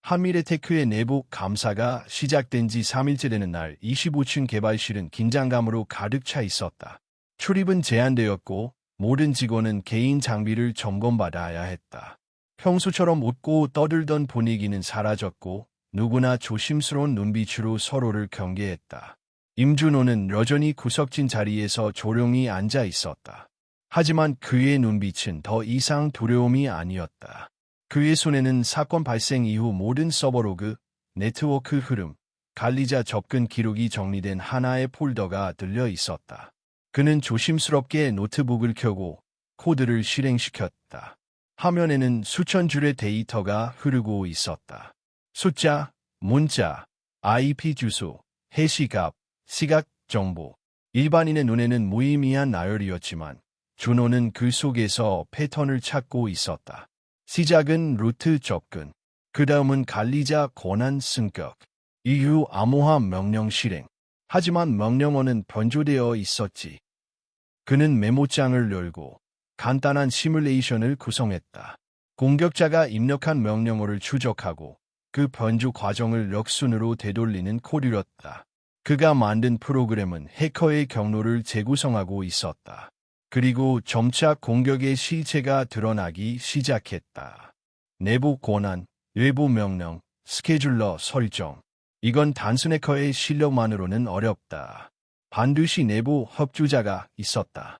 한미래테크의 내부 감사가 시작된 지 3일째 되는 날 25층 개발실은 긴장감으로 가득 차 있었다. 출입은 제한되었고 모든 직원은 개인 장비를 점검받아야 했다. 평소처럼 웃고 떠들던 분위기는 사라졌고 누구나 조심스러운 눈빛으로 서로를 경계했다. 임준호는 여전히 구석진 자리에서 조용히 앉아 있었다. 하지만 그의 눈빛은 더 이상 두려움이 아니었다. 그의 손에는 사건 발생 이후 모든 서버 로그, 네트워크 흐름, 관리자 접근 기록이 정리된 하나의 폴더가 들려 있었다. 그는 조심스럽게 노트북을 켜고 코드를 실행시켰다. 화면에는 수천 줄의 데이터가 흐르고 있었다. 숫자, 문자, IP 주소, 해시값, 시각 정보. 일반인의 눈에는 무의미한 나열이었지만 준호는 그 속에서 패턴을 찾고 있었다. 시작은 루트 접근, 그 다음은 관리자 권한 승격, 이후 암호화 명령 실행. 하지만 명령어는 변조되어 있었지. 그는 메모장을 열고 간단한 시뮬레이션을 구성했다. 공격자가 입력한 명령어를 추적하고 그 변조 과정을 역순으로 되돌리는 코드였다. 그가 만든 프로그램은 해커의 경로를 재구성하고 있었다. 그리고 점차 공격의 실체가 드러나기 시작했다. 내부 권한, 외부 명령, 스케줄러 설정. 이건 단순 해커의 실력만으로는 어렵다. 반드시 내부 협조자가 있었다.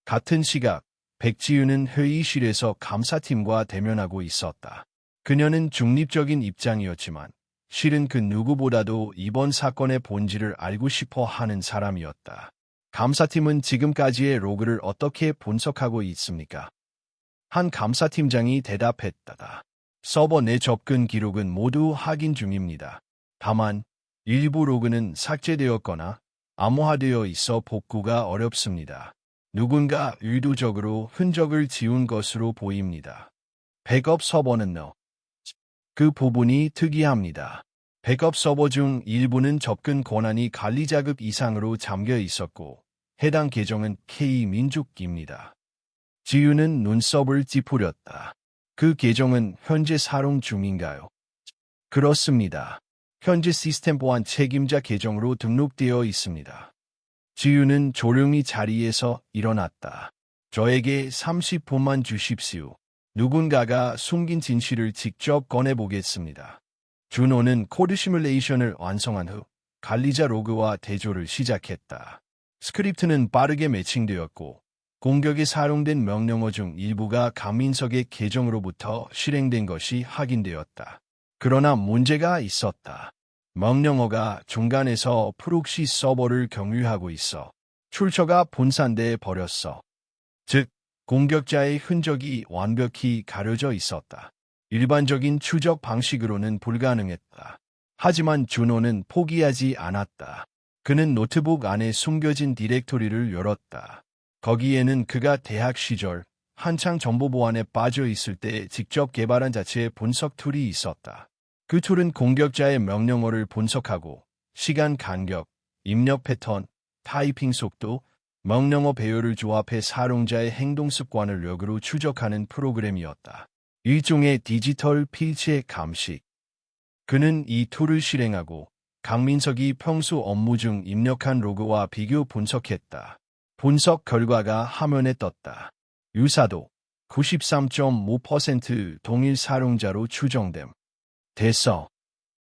같은 시각, 백지윤은 회의실에서 감사팀과 대면하고 있었다. 그녀는 중립적인 입장이었지만 실은 그 누구보다도 이번 사건의 본질을 알고 싶어 하는 사람이었다. 감사팀은 지금까지의 로그를 어떻게 분석하고 있습니까? 한 감사팀장이 대답했다. 서버 내 접근 기록은 모두 확인 중입니다. 다만 일부 로그는 삭제되었거나 암호화되어 있어 복구가 어렵습니다. 누군가 의도적으로 흔적을 지운 것으로 보입니다. 백업 서버는요. 그 부분이 특이합니다. 백업 서버 중 일부는 접근 권한이 관리자급 이상으로 잠겨 있었고 해당 계정은 K민족입니다. 지윤은 눈썹을 찌푸렸다. 그 계정은 현재 사용 중인가요? 그렇습니다. 현재 시스템 보안 책임자 계정으로 등록되어 있습니다. 지윤은 조용히 자리에서 일어났다. 저에게 30분만 주십시오. 누군가가 숨긴 진실을 직접 꺼내보겠습니다. 준호는 코드 시뮬레이션을 완성한 후 관리자 로그와 대조를 시작했다. 스크립트는 빠르게 매칭되었고 공격에 사용된 명령어 중 일부가 강민석의 계정으로부터 실행된 것이 확인되었다. 그러나 문제가 있었다. 명령어가 중간에서 프록시 서버를 경유하고 있어 출처가 분산돼 버렸어. 즉, 공격자의 흔적이 완벽히 가려져 있었다. 일반적인 추적 방식으로는 불가능했다. 하지만 준호는 포기하지 않았다. 그는 노트북 안에 숨겨진 디렉토리를 열었다. 거기에는 그가 대학 시절 한창 정보 보안에 빠져 있을 때 직접 개발한 자체의 분석 툴이 있었다. 그 툴은 공격자의 명령어를 분석하고 시간 간격, 입력 패턴, 타이핑 속도, 명령어 배열을 조합해 사용자의 행동 습관을 역으로 추적하는 프로그램이었다. 일종의 디지털 필체 감식. 그는 이 툴을 실행하고 강민석이 평소 업무 중 입력한 로그와 비교 분석했다. 분석 결과가 화면에 떴다. 유사도 93.5% 동일 사용자로 추정됨. 됐어.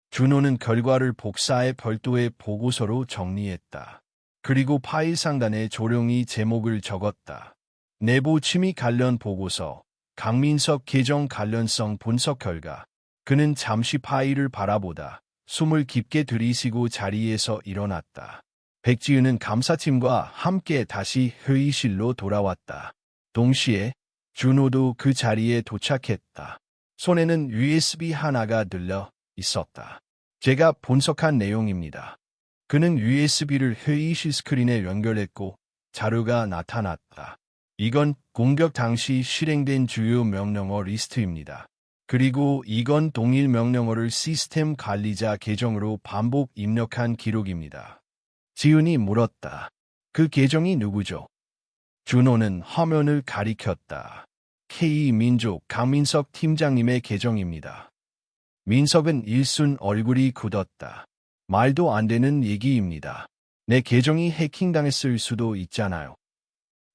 준호는 결과를 복사해 별도의 보고서로 정리했다. 그리고 파일 상단에 조용히 제목을 적었다. 내부 침입 관련 보고서, 강민석 계정 관련성 분석 결과. 그는 잠시 파일을 바라보다 숨을 깊게 들이쉬고 자리에서 일어났다. 백지윤은 감사팀과 함께 다시 회의실로 돌아왔다. 동시에 준호도 그 자리에 도착했다. 손에는 USB 하나가 들려 있었다. 제가 분석한 내용입니다. 그는 USB를 회의실 스크린에 연결했고 자료가 나타났다. 이건 공격 당시 실행된 주요 명령어 리스트입니다. 그리고 이건 동일 명령어를 시스템 관리자 계정으로 반복 입력한 기록입니다. 지훈이 물었다. 그 계정이 누구죠? 준호는 화면을 가리켰다. K민족 강민석 팀장님의 계정입니다. 민석은 일순 얼굴이 굳었다. 말도 안 되는 얘기입니다. 내 계정이 해킹당했을 수도 있잖아요.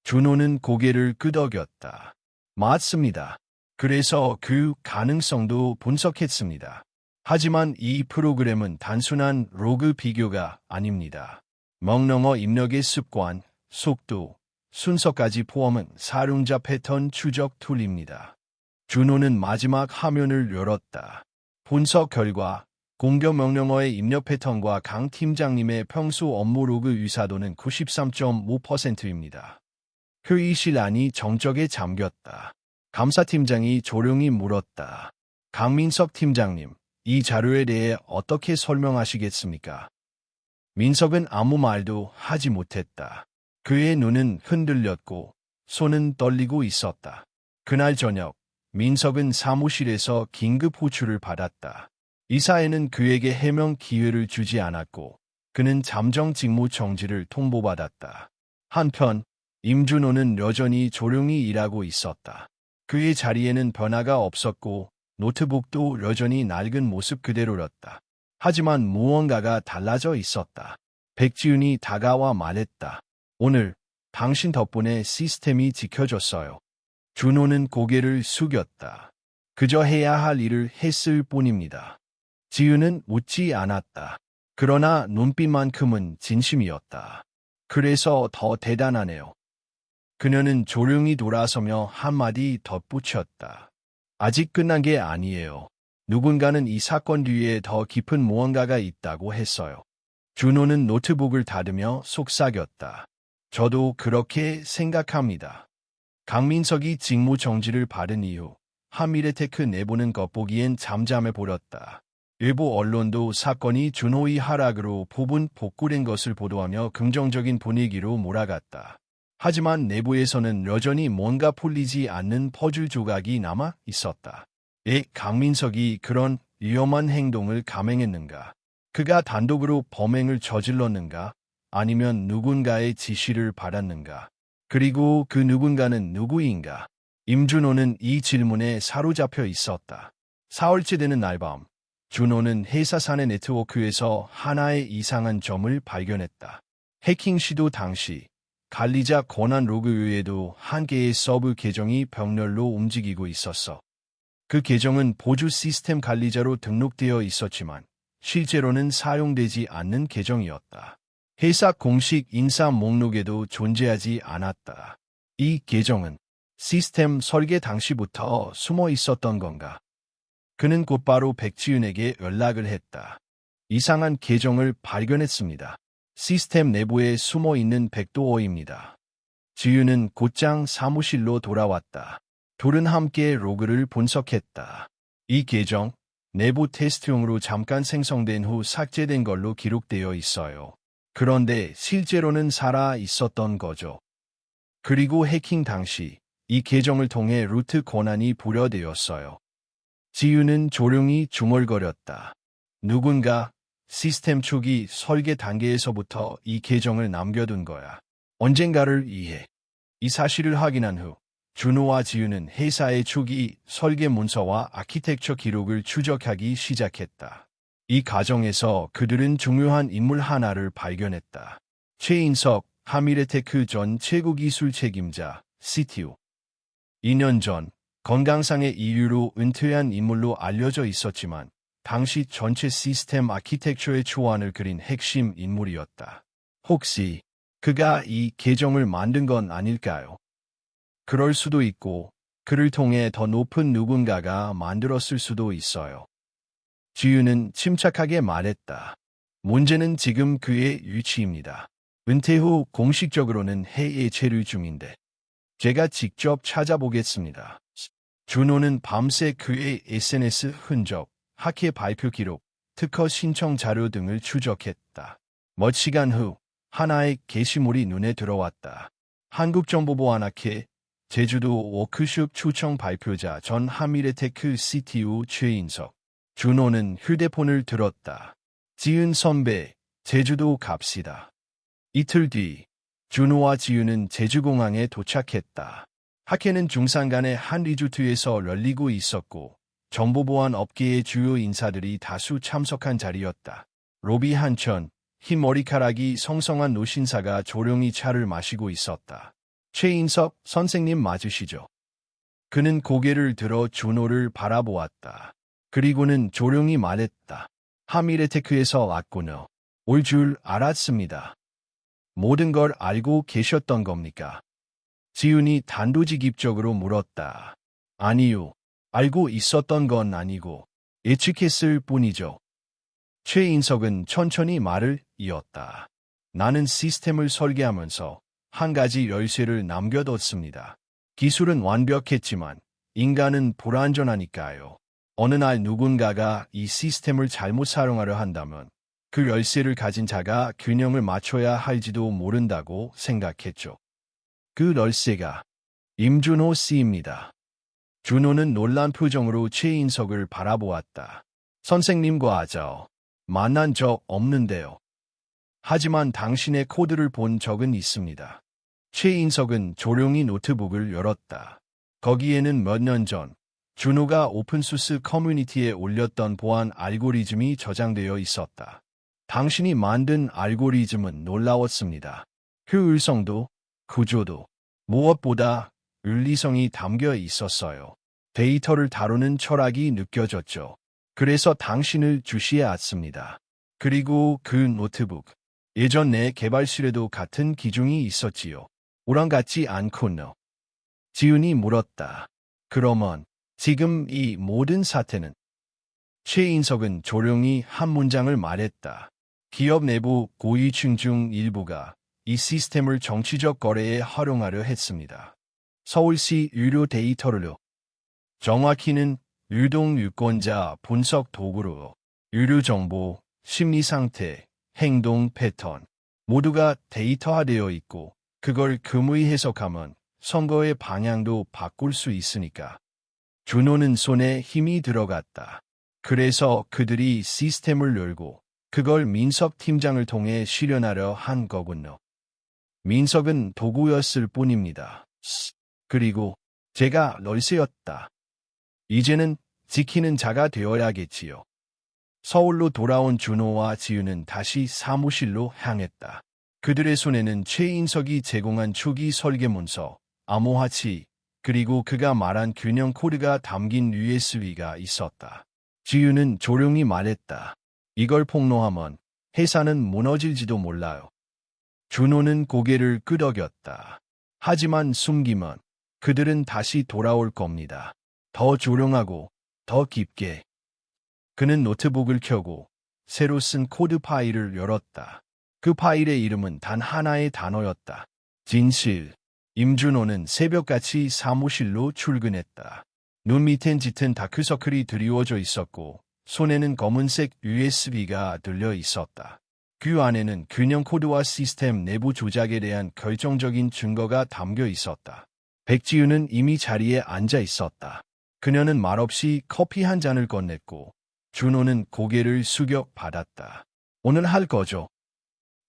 준호는 고개를 끄덕였다. 맞습니다. 그래서 그 가능성도 분석했습니다. 하지만 이 프로그램은 단순한 로그 비교가 아닙니다. 명령어 입력의 습관, 속도, 순서까지 포함한 사용자 패턴 추적 툴입니다. 준호는 마지막 화면을 열었다. 분석 결과, 공격 명령어의 입력 패턴과 강 팀장님의 평소 업무 로그 유사도는 93.5%입니다. 회의실 안이 정적에 잠겼다. 감사팀장이 조용히 물었다. 강민석 팀장님, 이 자료에 대해 어떻게 설명하시겠습니까? 민석은 아무 말도 하지 못했다. 그의 눈은 흔들렸고 손은 떨리고 있었다. 그날 저녁, 민석은 사무실에서 긴급 호출을 받았다. 이사회는 그에게 해명 기회를 주지 않았고 그는 잠정 직무 정지를 통보받았다. 한편 임준호는 여전히 조용히 일하고 있었다. 그의 자리에는 변화가 없었고 노트북도 여전히 낡은 모습 그대로였다. 하지만 무언가가 달라져 있었다. 백지윤이 다가와 말했다. 오늘 당신 덕분에 시스템이 지켜졌어요. 준호는 고개를 숙였다. 그저 해야 할 일을 했을 뿐입니다. 지윤은 묻지 않았다. 그러나 눈빛만큼은 진심이었다. 그래서 더 대단하네요. 그녀는 조용히 돌아서며 한마디 덧붙였다. 아직 끝난 게 아니에요. 누군가는 이 사건 뒤에 더 깊은 무언가가 있다고 했어요. 준호는 노트북을 닫으며 속삭였다. 저도 그렇게 생각합니다. 강민석이 직무 정지를 받은 이후 한미래테크 내부는 겉보기엔 잠잠해 보였다. 일부 언론도 사건이 준호의 하락으로 부분 복구된 것을 보도하며 긍정적인 분위기로 몰아갔다. 하지만 내부에서는 여전히 뭔가 풀리지 않는 퍼즐 조각이 남아 있었다. 강민석이 그런 위험한 행동을 감행했는가? 그가 단독으로 범행을 저질렀는가? 아니면 누군가의 지시를 받았는가? 그리고 그 누군가는 누구인가? 임준호는 이 질문에 사로잡혀 있었다. 4월째 되는 날 밤, 준호는 회사 사내 네트워크에서 하나의 이상한 점을 발견했다. 해킹 시도 당시 관리자 권한 로그 외에도 한 개의 서브 계정이 병렬로 움직이고 있었어. 그 계정은 보조 시스템 관리자로 등록되어 있었지만 실제로는 사용되지 않는 계정이었다. 회사 공식 인사 목록에도 존재하지 않았다. 이 계정은 시스템 설계 당시부터 숨어 있었던 건가? 그는 곧바로 백지윤에게 연락을 했다. 이상한 계정을 발견했습니다. 시스템 내부에 숨어 있는 백도어입니다. 지윤은 곧장 사무실로 돌아왔다. 둘은 함께 로그를 분석했다. 이 계정, 내부 테스트용으로 잠깐 생성된 후 삭제된 걸로 기록되어 있어요. 그런데 실제로는 살아 있었던 거죠. 그리고 해킹 당시 이 계정을 통해 루트 권한이 부여되었어요. 지윤은 조용히 중얼거렸다. 누군가 시스템 초기 설계 단계에서부터 이 계정을 남겨둔 거야. 언젠가를 위해. 이 사실을 확인한 후 준호와 지윤은 회사의 초기 설계 문서와 아키텍처 기록을 추적하기 시작했다. 이 과정에서 그들은 중요한 인물 하나를 발견했다. 최인석, 하미레테크 전 최고기술 책임자, CTO. 2년 전 건강상의 이유로 은퇴한 인물로 알려져 있었지만 당시 전체 시스템 아키텍처의 초안을 그린 핵심 인물이었다. 혹시 그가 이 계정을 만든 건 아닐까요? 그럴 수도 있고 그를 통해 더 높은 누군가가 만들었을 수도 있어요. 지윤은 침착하게 말했다. 문제는 지금 그의 위치입니다. 은퇴 후 공식적으로는 해외 체류 중인데 제가 직접 찾아보겠습니다. 준호는 밤새 그의 SNS 흔적, 학회 발표 기록, 특허 신청 자료 등을 추적했다. 몇 시간 후 하나의 게시물이 눈에 들어왔다. 한국정보보안학회 제주도 워크숍 초청 발표자 전 하미레테크 CTO 최인석. 준호는 휴대폰을 들었다. 지윤 선배, 제주도 갑시다. 이틀 뒤 준호와 지윤은 제주공항에 도착했다. 학회는 중산간의 한 리조트에서 열리고 있었고 정보보안 업계의 주요 인사들이 다수 참석한 자리였다. 로비 한천, 흰 머리카락이 성성한 노신사가 조용히 차를 마시고 있었다. 최인석 선생님 맞으시죠? 그는 고개를 들어 준호를 바라보았다. 그리고는 조용히 말했다. 하미레테크에서 왔군요. 올 줄 알았습니다. 모든 걸 알고 계셨던 겁니까? 지윤이 단도직입적으로 물었다. 아니요. 알고 있었던 건 아니고 예측했을 뿐이죠. 최인석은 천천히 말을 이었다. 나는 시스템을 설계하면서 한 가지 열쇠를 남겨뒀습니다. 기술은 완벽했지만 인간은 불완전하니까요. 어느 날 누군가가 이 시스템을 잘못 사용하려 한다면 그 열쇠를 가진 자가 균형을 맞춰야 할지도 모른다고 생각했죠. 그 열쇠가 임준호 씨입니다. 준호는 놀란 표정으로 최인석을 바라보았다. 선생님과 만난 적 없는데요. 하지만 당신의 코드를 본 적은 있습니다. 최인석은 조용히 노트북을 열었다. 거기에는 몇 년 전 준호가 오픈소스 커뮤니티에 올렸던 보안 알고리즘이 저장되어 있었다. 당신이 만든 알고리즘은 놀라웠습니다. 효율성도, 구조도, 무엇보다 윤리성이 담겨 있었어요. 데이터를 다루는 철학이 느껴졌죠. 그래서 당신을 주시해왔습니다. 그리고 그 노트북, 예전 내 개발실에도 같은 기종이 있었지요. 우랑 같지 않군요. 지윤이 물었다. 그러면 지금 이 모든 사태는? 최인석은 조용히 한 문장을 말했다. 기업 내부 고위층 중 일부가 이 시스템을 정치적 거래에 활용하려 했습니다. 서울시 유료 데이터를요. 정확히는 유동 유권자 분석 도구로 유료 정보, 심리 상태, 행동 패턴 모두가 데이터화되어 있고 그걸 금의 해석하면 선거의 방향도 바꿀 수 있으니까. 준호는 손에 힘이 들어갔다. 그래서 그들이 시스템을 열고 그걸 민석 팀장을 통해 실현하려 한 거군요. 민석은 도구였을 뿐입니다. 그리고 제가 열쇠였다. 이제는 지키는 자가 되어야겠지요. 서울로 돌아온 준호와 지우는 다시 사무실로 향했다. 그들의 손에는 최인석이 제공한 초기 설계 문서, 암호화치, 그리고 그가 말한 균형 코드가 담긴 USB가 있었다. 지우는 조용히 말했다. 이걸 폭로하면 회사는 무너질지도 몰라요. 준호는 고개를 끄덕였다. 하지만 숨기면 그들은 다시 돌아올 겁니다. 더 조용하고 더 깊게. 그는 노트북을 켜고 새로 쓴 코드 파일을 열었다. 그 파일의 이름은 단 하나의 단어였다. 진실. 임준호는 새벽같이 사무실로 출근했다. 눈 밑엔 짙은 다크서클이 드리워져 있었고 손에는 검은색 USB가 들려 있었다. 그 안에는 균형 코드와 시스템 내부 조작에 대한 결정적인 증거가 담겨 있었다. 백지윤은 이미 자리에 앉아 있었다. 그녀는 말없이 커피 한 잔을 건넸고 준호는 고개를 숙여 받았다. 오늘 할 거죠?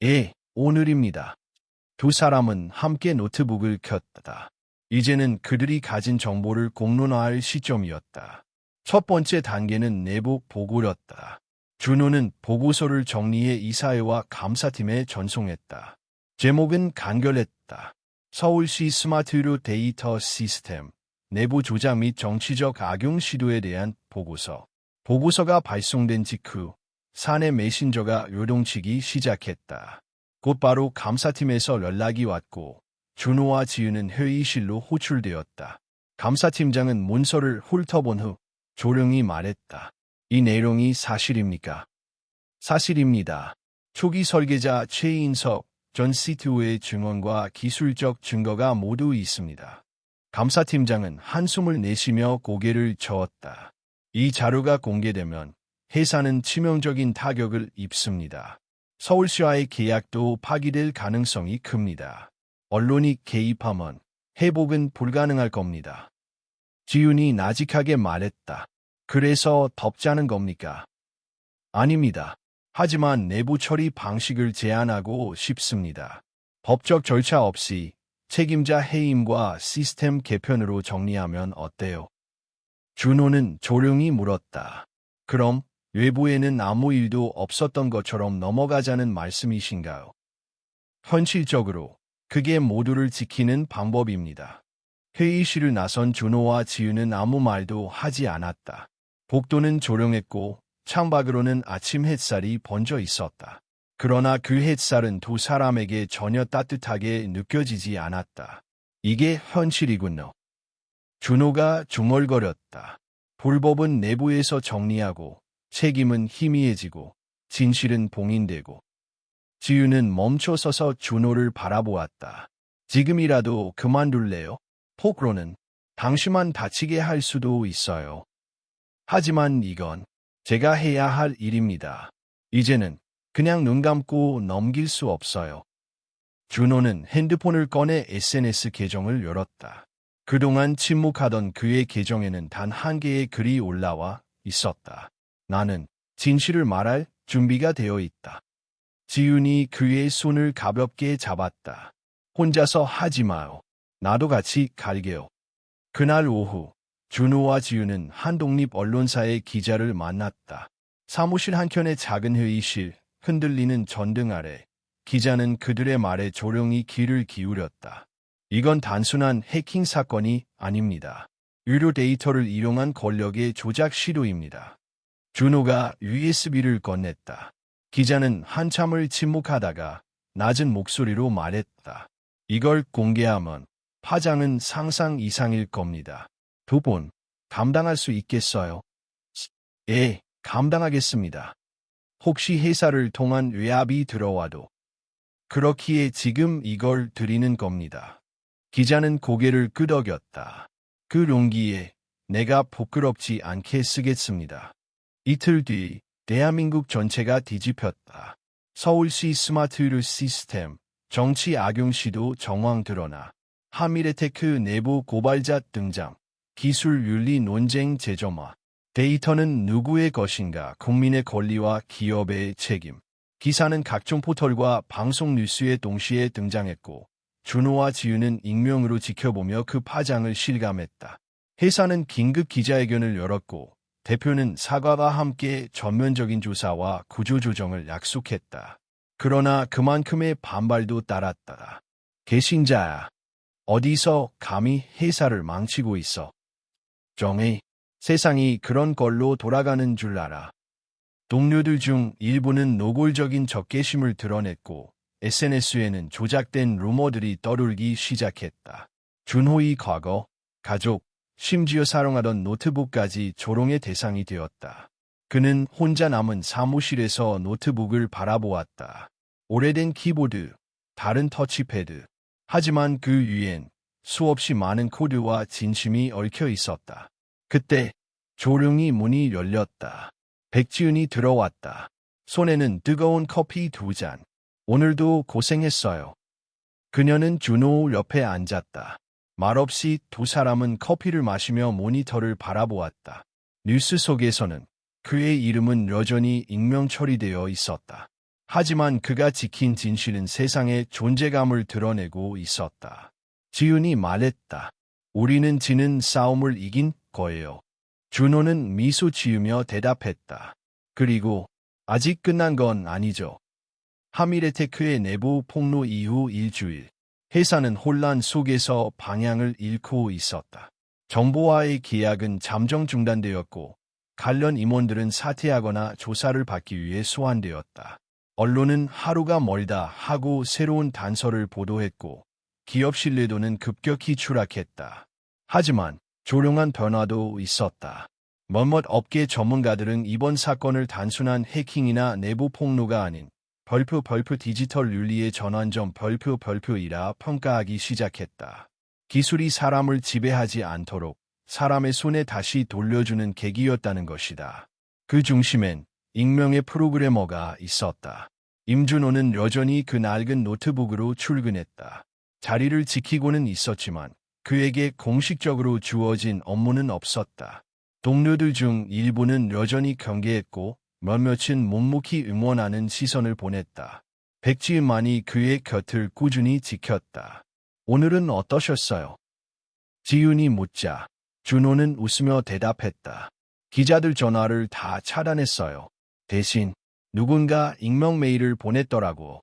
예, 오늘입니다. 두 사람은 함께 노트북을 켰다. 이제는 그들이 가진 정보를 공론화할 시점이었다. 첫 번째 단계는 내부 보고였다. 준호는 보고서를 정리해 이사회와 감사팀에 전송했다. 제목은 간결했다. 서울시 스마트의료 데이터 시스템, 내부 조작 및 정치적 악용 시도에 대한 보고서. 보고서가 발송된 직후 사내 메신저가 요동치기 시작했다. 곧바로 감사팀에서 연락이 왔고 준호와 지우는 회의실로 호출되었다. 감사팀장은 문서를 훑어본 후 조용히 말했다. 이 내용이 사실입니까? 사실입니다. 초기 설계자 최인석 전 CTO의 증언과 기술적 증거가 모두 있습니다. 감사팀장은 한숨을 내쉬며 고개를 저었다. 이 자료가 공개되면 회사는 치명적인 타격을 입습니다. 서울시와의 계약도 파기될 가능성이 큽니다. 언론이 개입하면 회복은 불가능할 겁니다. 지훈이 나직하게 말했다. 그래서 덮자는 겁니까? 아닙니다. 하지만 내부 처리 방식을 제안하고 싶습니다. 법적 절차 없이 책임자 해임과 시스템 개편으로 정리하면 어때요? 준호는 조용히 물었다. 그럼 외부에는 아무 일도 없었던 것처럼 넘어가자는 말씀이신가요? 현실적으로 그게 모두를 지키는 방법입니다. 회의실을 나선 준호와 지우는 아무 말도 하지 않았다. 복도는 조용했고 창밖으로는 아침 햇살이 번져 있었다. 그러나 그 햇살은 두 사람에게 전혀 따뜻하게 느껴지지 않았다. 이게 현실이군요. 준호가 중얼거렸다. 불법은 내부에서 정리하고 책임은 희미해지고 진실은 봉인되고. 지우는 멈춰서서 준호를 바라보았다. 지금이라도 그만둘래요? 폭로는 당신만 다치게 할 수도 있어요. 하지만 이건 제가 해야 할 일입니다. 이제는 그냥 눈 감고 넘길 수 없어요. 준호는 핸드폰을 꺼내 SNS 계정을 열었다. 그동안 침묵하던 그의 계정에는 단 한 개의 글이 올라와 있었다. 나는 진실을 말할 준비가 되어 있다. 지훈이 그의 손을 가볍게 잡았다. 혼자서 하지 마요. 나도 같이 갈게요. 그날 오후 준호와 지훈은 한독립 언론사의 기자를 만났다. 사무실 한켠의 작은 회의실, 흔들리는 전등 아래 기자는 그들의 말에 조용히 귀를 기울였다. 이건 단순한 해킹 사건이 아닙니다. 의료 데이터를 이용한 권력의 조작 시도입니다. 준호가 USB를 꺼냈다. 기자는 한참을 침묵하다가 낮은 목소리로 말했다. 이걸 공개하면 파장은 상상 이상일 겁니다. 두 분, 감당할 수 있겠어요? 예, 감당하겠습니다. 혹시 회사를 통한 외압이 들어와도. 그렇기에 지금 이걸 드리는 겁니다. 기자는 고개를 끄덕였다. 그 용기에 내가 부끄럽지 않게 쓰겠습니다. 이틀 뒤 대한민국 전체가 뒤집혔다. 서울시 스마트의료 시스템, 정치 악용 시도 정황 드러나, 한미래테크 내부 고발자 등장, 기술 윤리 논쟁 재점화, 데이터는 누구의 것인가? 국민의 권리와 기업의 책임. 기사는 각종 포털과 방송 뉴스에 동시에 등장했고 준호와 지유는 익명으로 지켜보며 그 파장을 실감했다. 회사는 긴급 기자회견을 열었고 대표는 사과와 함께 전면적인 조사와 구조조정을 약속했다. 그러나 그만큼의 반발도 따랐다. 개신자야. 어디서 감히 회사를 망치고 있어. 정해. 세상이 그런 걸로 돌아가는 줄 알아. 동료들 중 일부는 노골적인 적개심을 드러냈고 SNS에는 조작된 루머들이 떠돌기 시작했다. 준호의 과거, 가족, 심지어 사용하던 노트북까지 조롱의 대상이 되었다. 그는 혼자 남은 사무실에서 노트북을 바라보았다. 오래된 키보드, 다른 터치패드. 하지만 그 위엔 수없이 많은 코드와 진심이 얽혀 있었다. 그때 조용히 문이 열렸다. 백지은이 들어왔다. 손에는 뜨거운 커피 2잔. 오늘도 고생했어요. 그녀는 준호 옆에 앉았다. 말없이 두 사람은 커피를 마시며 모니터를 바라보았다. 뉴스 속에서는 그의 이름은 여전히 익명 처리되어 있었다. 하지만 그가 지킨 진실은 세상의 존재감을 드러내고 있었다. 지은이 말했다. 우리는 지는 싸움을 이긴 거예요. 준호는 미소 지으며 대답했다. 그리고 아직 끝난 건 아니죠. 하미레테크의 내부 폭로 이후 일주일, 회사는 혼란 속에서 방향을 잃고 있었다. 정부와의 계약은 잠정 중단되었고 관련 임원들은 사퇴하거나 조사를 받기 위해 소환되었다. 언론은 하루가 멀다 하고 새로운 단서를 보도했고 기업 신뢰도는 급격히 추락했다. 하지만 조용한 변화도 있었다. 몇몇 업계 전문가들은 이번 사건을 단순한 해킹이나 내부 폭로가 아닌 별표 디지털 윤리의 전환점 별표이라 평가하기 시작했다. 기술이 사람을 지배하지 않도록 사람의 손에 다시 돌려주는 계기였다는 것이다. 그 중심엔 익명의 프로그래머가 있었다. 임준호는 여전히 그 낡은 노트북으로 출근했다. 자리를 지키고는 있었지만 그에게 공식적으로 주어진 업무는 없었다. 동료들 중 일부는 여전히 경계했고 몇몇은 묵묵히 응원하는 시선을 보냈다. 백지은만이 그의 곁을 꾸준히 지켰다. 오늘은 어떠셨어요? 지윤이 묻자 준호는 웃으며 대답했다. 기자들 전화를 다 차단했어요. 대신 누군가 익명 메일을 보냈더라고.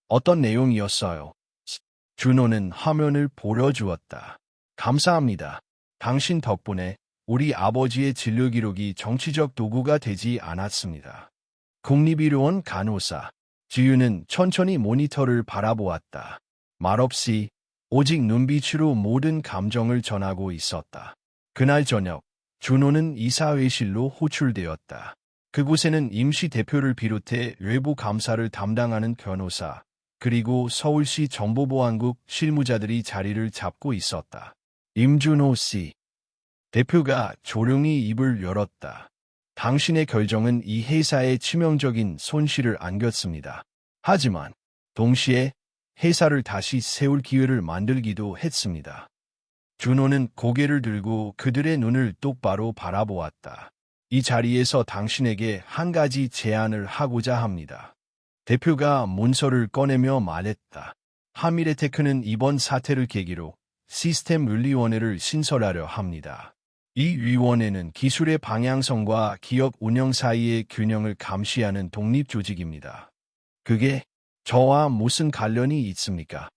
어떤 내용이었어요? 준호는 화면을 보여주었다. 감사합니다. 당신 덕분에 우리 아버지의 진료 기록이 정치적 도구가 되지 않았습니다. 국립의료원 간호사. 지유는 천천히 모니터를 바라보았다. 말없이 오직 눈빛으로 모든 감정을 전하고 있었다. 그날 저녁 준호는 이사회실로 호출되었다. 그곳에는 임시 대표를 비롯해 외부 감사를 담당하는 변호사, 그리고 서울시 정보보안국 실무자들이 자리를 잡고 있었다. 임준호 씨. 대표가 조용히 입을 열었다. 당신의 결정은 이 회사에 치명적인 손실을 안겼습니다. 하지만 동시에 회사를 다시 세울 기회를 만들기도 했습니다. 준호는 고개를 들고 그들의 눈을 똑바로 바라보았다. 이 자리에서 당신에게 한 가지 제안을 하고자 합니다. 대표가 문서를 꺼내며 말했다. 하미레테크는 이번 사태를 계기로 시스템 윤리위원회를 신설하려 합니다. 이 위원회는 기술의 방향성과 기업 운영 사이의 균형을 감시하는 독립 조직입니다. 그게 저와 무슨 관련이 있습니까?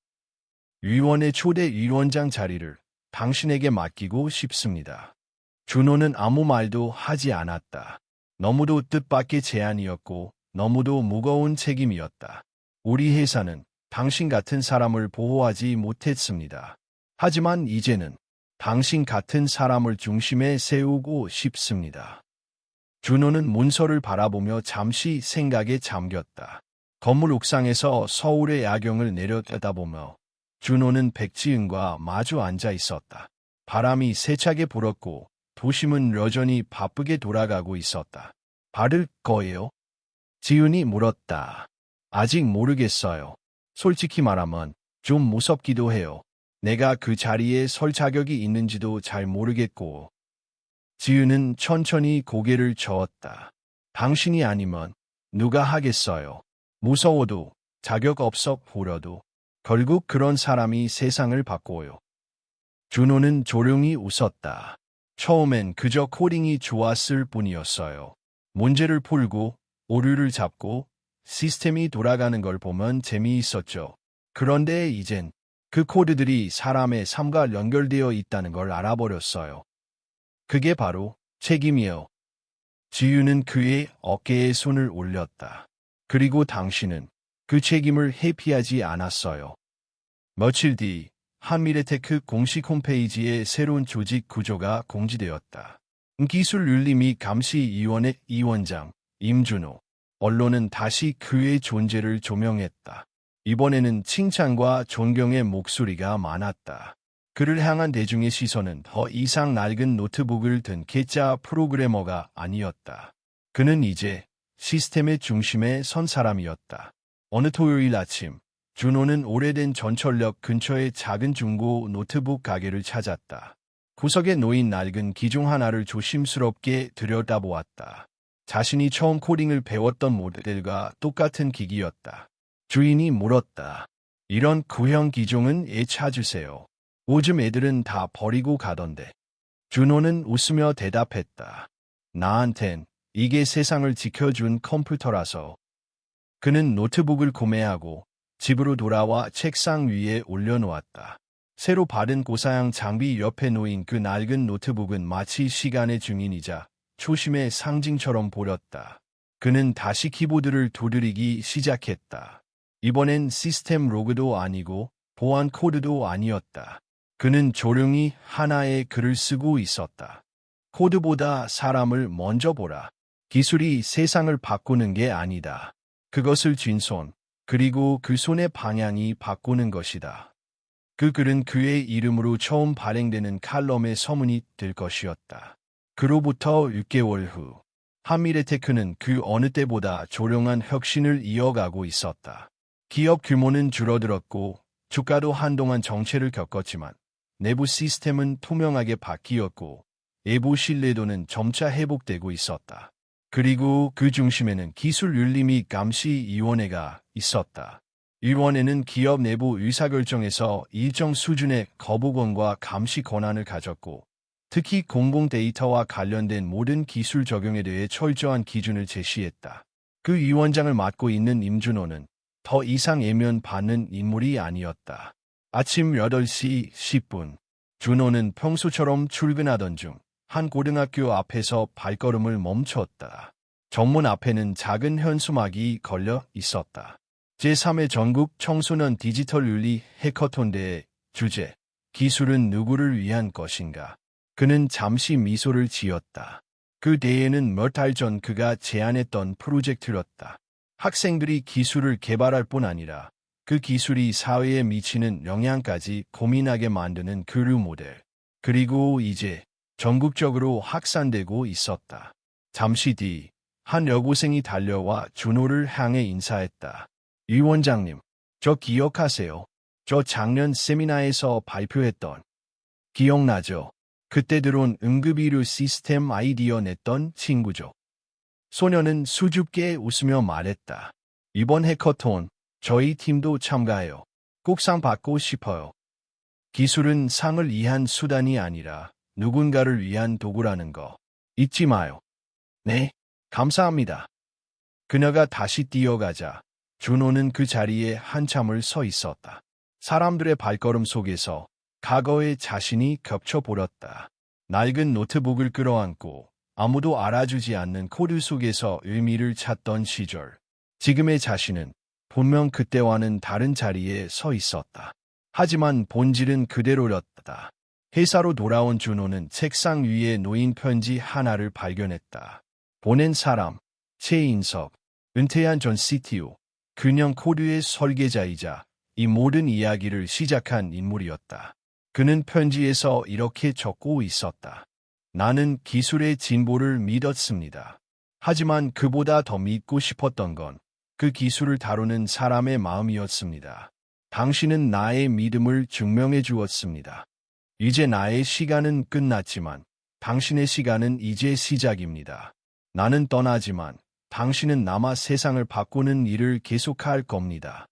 위원회 초대 위원장 자리를 당신에게 맡기고 싶습니다. 준호는 아무 말도 하지 않았다. 너무도 뜻밖의 제안이었고 너무도 무거운 책임이었다. 우리 회사는 당신 같은 사람을 보호하지 못했습니다. 하지만 이제는 당신 같은 사람을 중심에 세우고 싶습니다. 준호는 문서를 바라보며 잠시 생각에 잠겼다. 건물 옥상에서 서울의 야경을 내려다보며 준호는 백지은과 마주 앉아 있었다. 바람이 세차게 불었고 도심은 여전히 바쁘게 돌아가고 있었다. 받을 거예요? 지은이 물었다. 아직 모르겠어요. 솔직히 말하면 좀 무섭기도 해요. 내가 그 자리에 설 자격이 있는지도 잘 모르겠고. 지은은 천천히 고개를 저었다. 당신이 아니면 누가 하겠어요. 무서워도 자격 없어 보려도 결국 그런 사람이 세상을 바꿔요. 준호는 조용히 웃었다. 처음엔 그저 코딩이 좋았을 뿐이었어요. 문제를 풀고 오류를 잡고 시스템이 돌아가는 걸 보면 재미있었죠. 그런데 이젠 그 코드들이 사람의 삶과 연결되어 있다는 걸 알아버렸어요. 그게 바로 책임이요. 지유는 그의 어깨에 손을 올렸다. 그리고 당신은 그 책임을 회피하지 않았어요. 며칠 뒤 한미래테크 공식 홈페이지에 새로운 조직 구조가 공지되었다. 기술윤리 및 감시위원회 위원장 임준호. 언론은 다시 그의 존재를 조명했다. 이번에는 칭찬과 존경의 목소리가 많았다. 그를 향한 대중의 시선은 더 이상 낡은 노트북을 든 개짜 프로그래머가 아니었다. 그는 이제 시스템의 중심에 선 사람이었다. 어느 토요일 아침, 준호는 오래된 전철역 근처의 작은 중고 노트북 가게를 찾았다. 구석에 놓인 낡은 기종 하나를 조심스럽게 들여다보았다. 자신이 처음 코딩을 배웠던 모델과 똑같은 기기였다. 주인이 물었다. 이런 구형 기종은 애 찾으세요. 요즘 애들은 다 버리고 가던데. 준호는 웃으며 대답했다. 나한텐 이게 세상을 지켜준 컴퓨터라서. 그는 노트북을 구매하고 집으로 돌아와 책상 위에 올려놓았다. 새로 받은 고사양 장비 옆에 놓인 그 낡은 노트북은 마치 시간의 증인이자 초심의 상징처럼 보였다. 그는 다시 키보드를 두드리기 시작했다. 이번엔 시스템 로그도 아니고 보안 코드도 아니었다. 그는 조용히 하나의 글을 쓰고 있었다. 코드보다 사람을 먼저 보라. 기술이 세상을 바꾸는 게 아니다. 그것을 쥔 손, 그리고 그 손의 방향이 바꾸는 것이다. 그 글은 그의 이름으로 처음 발행되는 칼럼의 서문이 될 것이었다. 그로부터 6개월 후, 한미래테크는 그 어느 때보다 조용한 혁신을 이어가고 있었다. 기업 규모는 줄어들었고 주가도 한동안 정체를 겪었지만 내부 시스템은 투명하게 바뀌었고 외부 신뢰도는 점차 회복되고 있었다. 그리고 그 중심에는 기술윤리 및 감시위원회가 있었다. 위원회는 기업 내부 의사결정에서 일정 수준의 거부권과 감시 권한을 가졌고 특히 공공 데이터와 관련된 모든 기술 적용에 대해 철저한 기준을 제시했다. 그 위원장을 맡고 있는 임준호는 더 이상 외면받는 인물이 아니었다. 아침 8시 10분, 준호는 평소처럼 출근하던 중 한 고등학교 앞에서 발걸음을 멈췄다. 정문 앞에는 작은 현수막이 걸려 있었다. 제3회 전국 청소년 디지털 윤리 해커톤 대회 주제, 기술은 누구를 위한 것인가? 그는 잠시 미소를 지었다. 그 대회는 몇 달 전 그가 제안했던 프로젝트였다. 학생들이 기술을 개발할 뿐 아니라 그 기술이 사회에 미치는 영향까지 고민하게 만드는 교류 모델. 그리고 이제 전국적으로 확산되고 있었다. 잠시 뒤 한 여고생이 달려와 준호를 향해 인사했다. 위원장님, 저 기억하세요? 저 작년 세미나에서 발표했던. 기억나죠? 그때 들어온 응급의료 시스템 아이디어 냈던 친구죠. 소녀는 수줍게 웃으며 말했다. 이번 해커톤 저희 팀도 참가해요. 꼭 상 받고 싶어요. 기술은 상을 위한 수단이 아니라 누군가를 위한 도구라는 거 잊지 마요. 네, 감사합니다. 그녀가 다시 뛰어가자 준호는 그 자리에 한참을 서 있었다. 사람들의 발걸음 속에서 과거의 자신이 겹쳐보렸다. 낡은 노트북을 끌어안고 아무도 알아주지 않는 코드 속에서 의미를 찾던 시절. 지금의 자신은 분명 그때와는 다른 자리에 서 있었다. 하지만 본질은 그대로였다. 회사로 돌아온 준호는 책상 위에 놓인 편지 하나를 발견했다. 보낸 사람, 최인석, 은퇴한 전 CTO, 균형 코드의 설계자이자 이 모든 이야기를 시작한 인물이었다. 그는 편지에서 이렇게 적고 있었다. 나는 기술의 진보를 믿었습니다. 하지만 그보다 더 믿고 싶었던 건 그 기술을 다루는 사람의 마음이었습니다. 당신은 나의 믿음을 증명해 주었습니다. 이제 나의 시간은 끝났지만 당신의 시간은 이제 시작입니다. 나는 떠나지만 당신은 남아 세상을 바꾸는 일을 계속할 겁니다.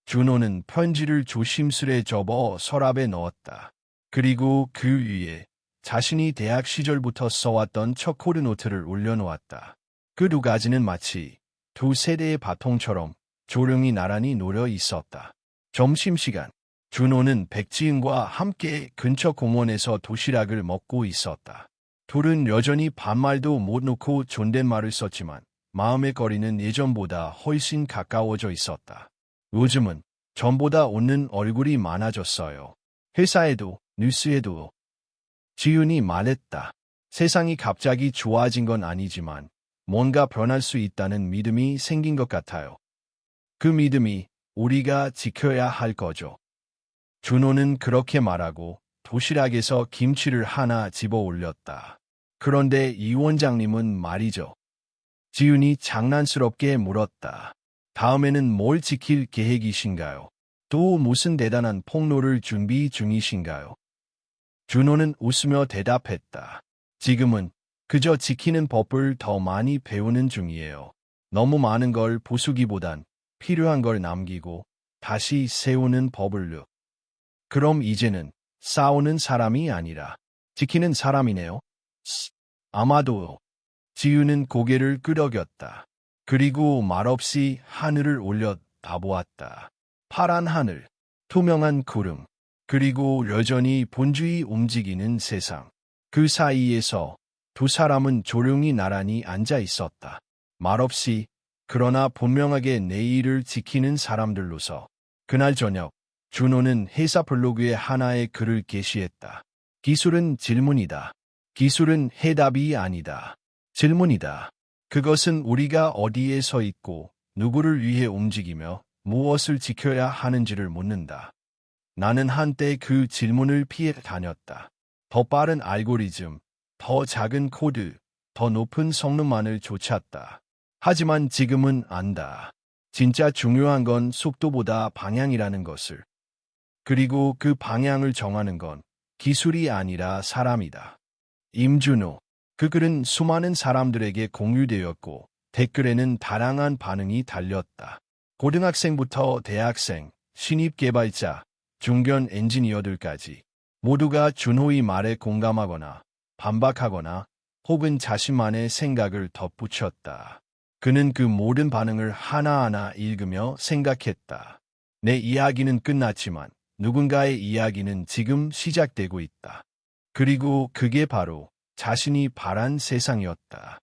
준호는 편지를 조심스레 접어 서랍에 넣었다. 그리고 그 위에 자신이 대학 시절부터 써왔던 초코드 노트를 올려놓았다. 그 두 가지는 마치 두 세대의 바통처럼 조용히 나란히 놓여 있었다. 점심시간, 준호는 백지은과 함께 근처 공원에서 도시락을 먹고 있었다. 둘은 여전히 반말도 못 놓고 존댓말을 썼지만 마음의 거리는 예전보다 훨씬 가까워져 있었다. 요즘은 전보다 웃는 얼굴이 많아졌어요. 회사에도 뉴스에도. 지윤이 말했다. 세상이 갑자기 좋아진 건 아니지만 뭔가 변할 수 있다는 믿음이 생긴 것 같아요. 그 믿음이 우리가 지켜야 할 거죠. 준호는 그렇게 말하고 도시락에서 김치를 하나 집어 올렸다. 그런데 이 원장님은 말이죠. 지윤이 장난스럽게 물었다. 다음에는 뭘 지킬 계획이신가요? 또 무슨 대단한 폭로를 준비 중이신가요? 준호는 웃으며 대답했다. 지금은 그저 지키는 법을 더 많이 배우는 중이에요. 너무 많은 걸 부수기보단 필요한 걸 남기고 다시 세우는 법을요. 그럼 이제는 싸우는 사람이 아니라 지키는 사람이네요. 아마도요. 지윤은 고개를 끄덕였다. 그리고 말없이 하늘을 올려다보았다. 파란 하늘, 투명한 구름, 그리고 여전히 본주의 움직이는 세상. 그 사이에서 두 사람은 조용히 나란히 앉아 있었다. 말없이, 그러나 분명하게 내일을 지키는 사람들로서. 그날 저녁, 준호는 회사 블로그에 하나의 글을 게시했다. 기술은 질문이다. 기술은 해답이 아니다. 질문이다. 그것은 우리가 어디에 서 있고 누구를 위해 움직이며 무엇을 지켜야 하는지를 묻는다. 나는 한때 그 질문을 피해 다녔다. 더 빠른 알고리즘, 더 작은 코드, 더 높은 성능만을 쫓았다. 하지만 지금은 안다. 진짜 중요한 건 속도보다 방향이라는 것을. 그리고 그 방향을 정하는 건 기술이 아니라 사람이다. 임준호. 그 글은 수많은 사람들에게 공유되었고 댓글에는 다양한 반응이 달렸다. 고등학생부터 대학생, 신입 개발자, 중견 엔지니어들까지 모두가 준호의 말에 공감하거나 반박하거나 혹은 자신만의 생각을 덧붙였다. 그는 그 모든 반응을 하나하나 읽으며 생각했다. 내 이야기는 끝났지만 누군가의 이야기는 지금 시작되고 있다. 그리고 그게 바로 자신이 바란 세상이었다.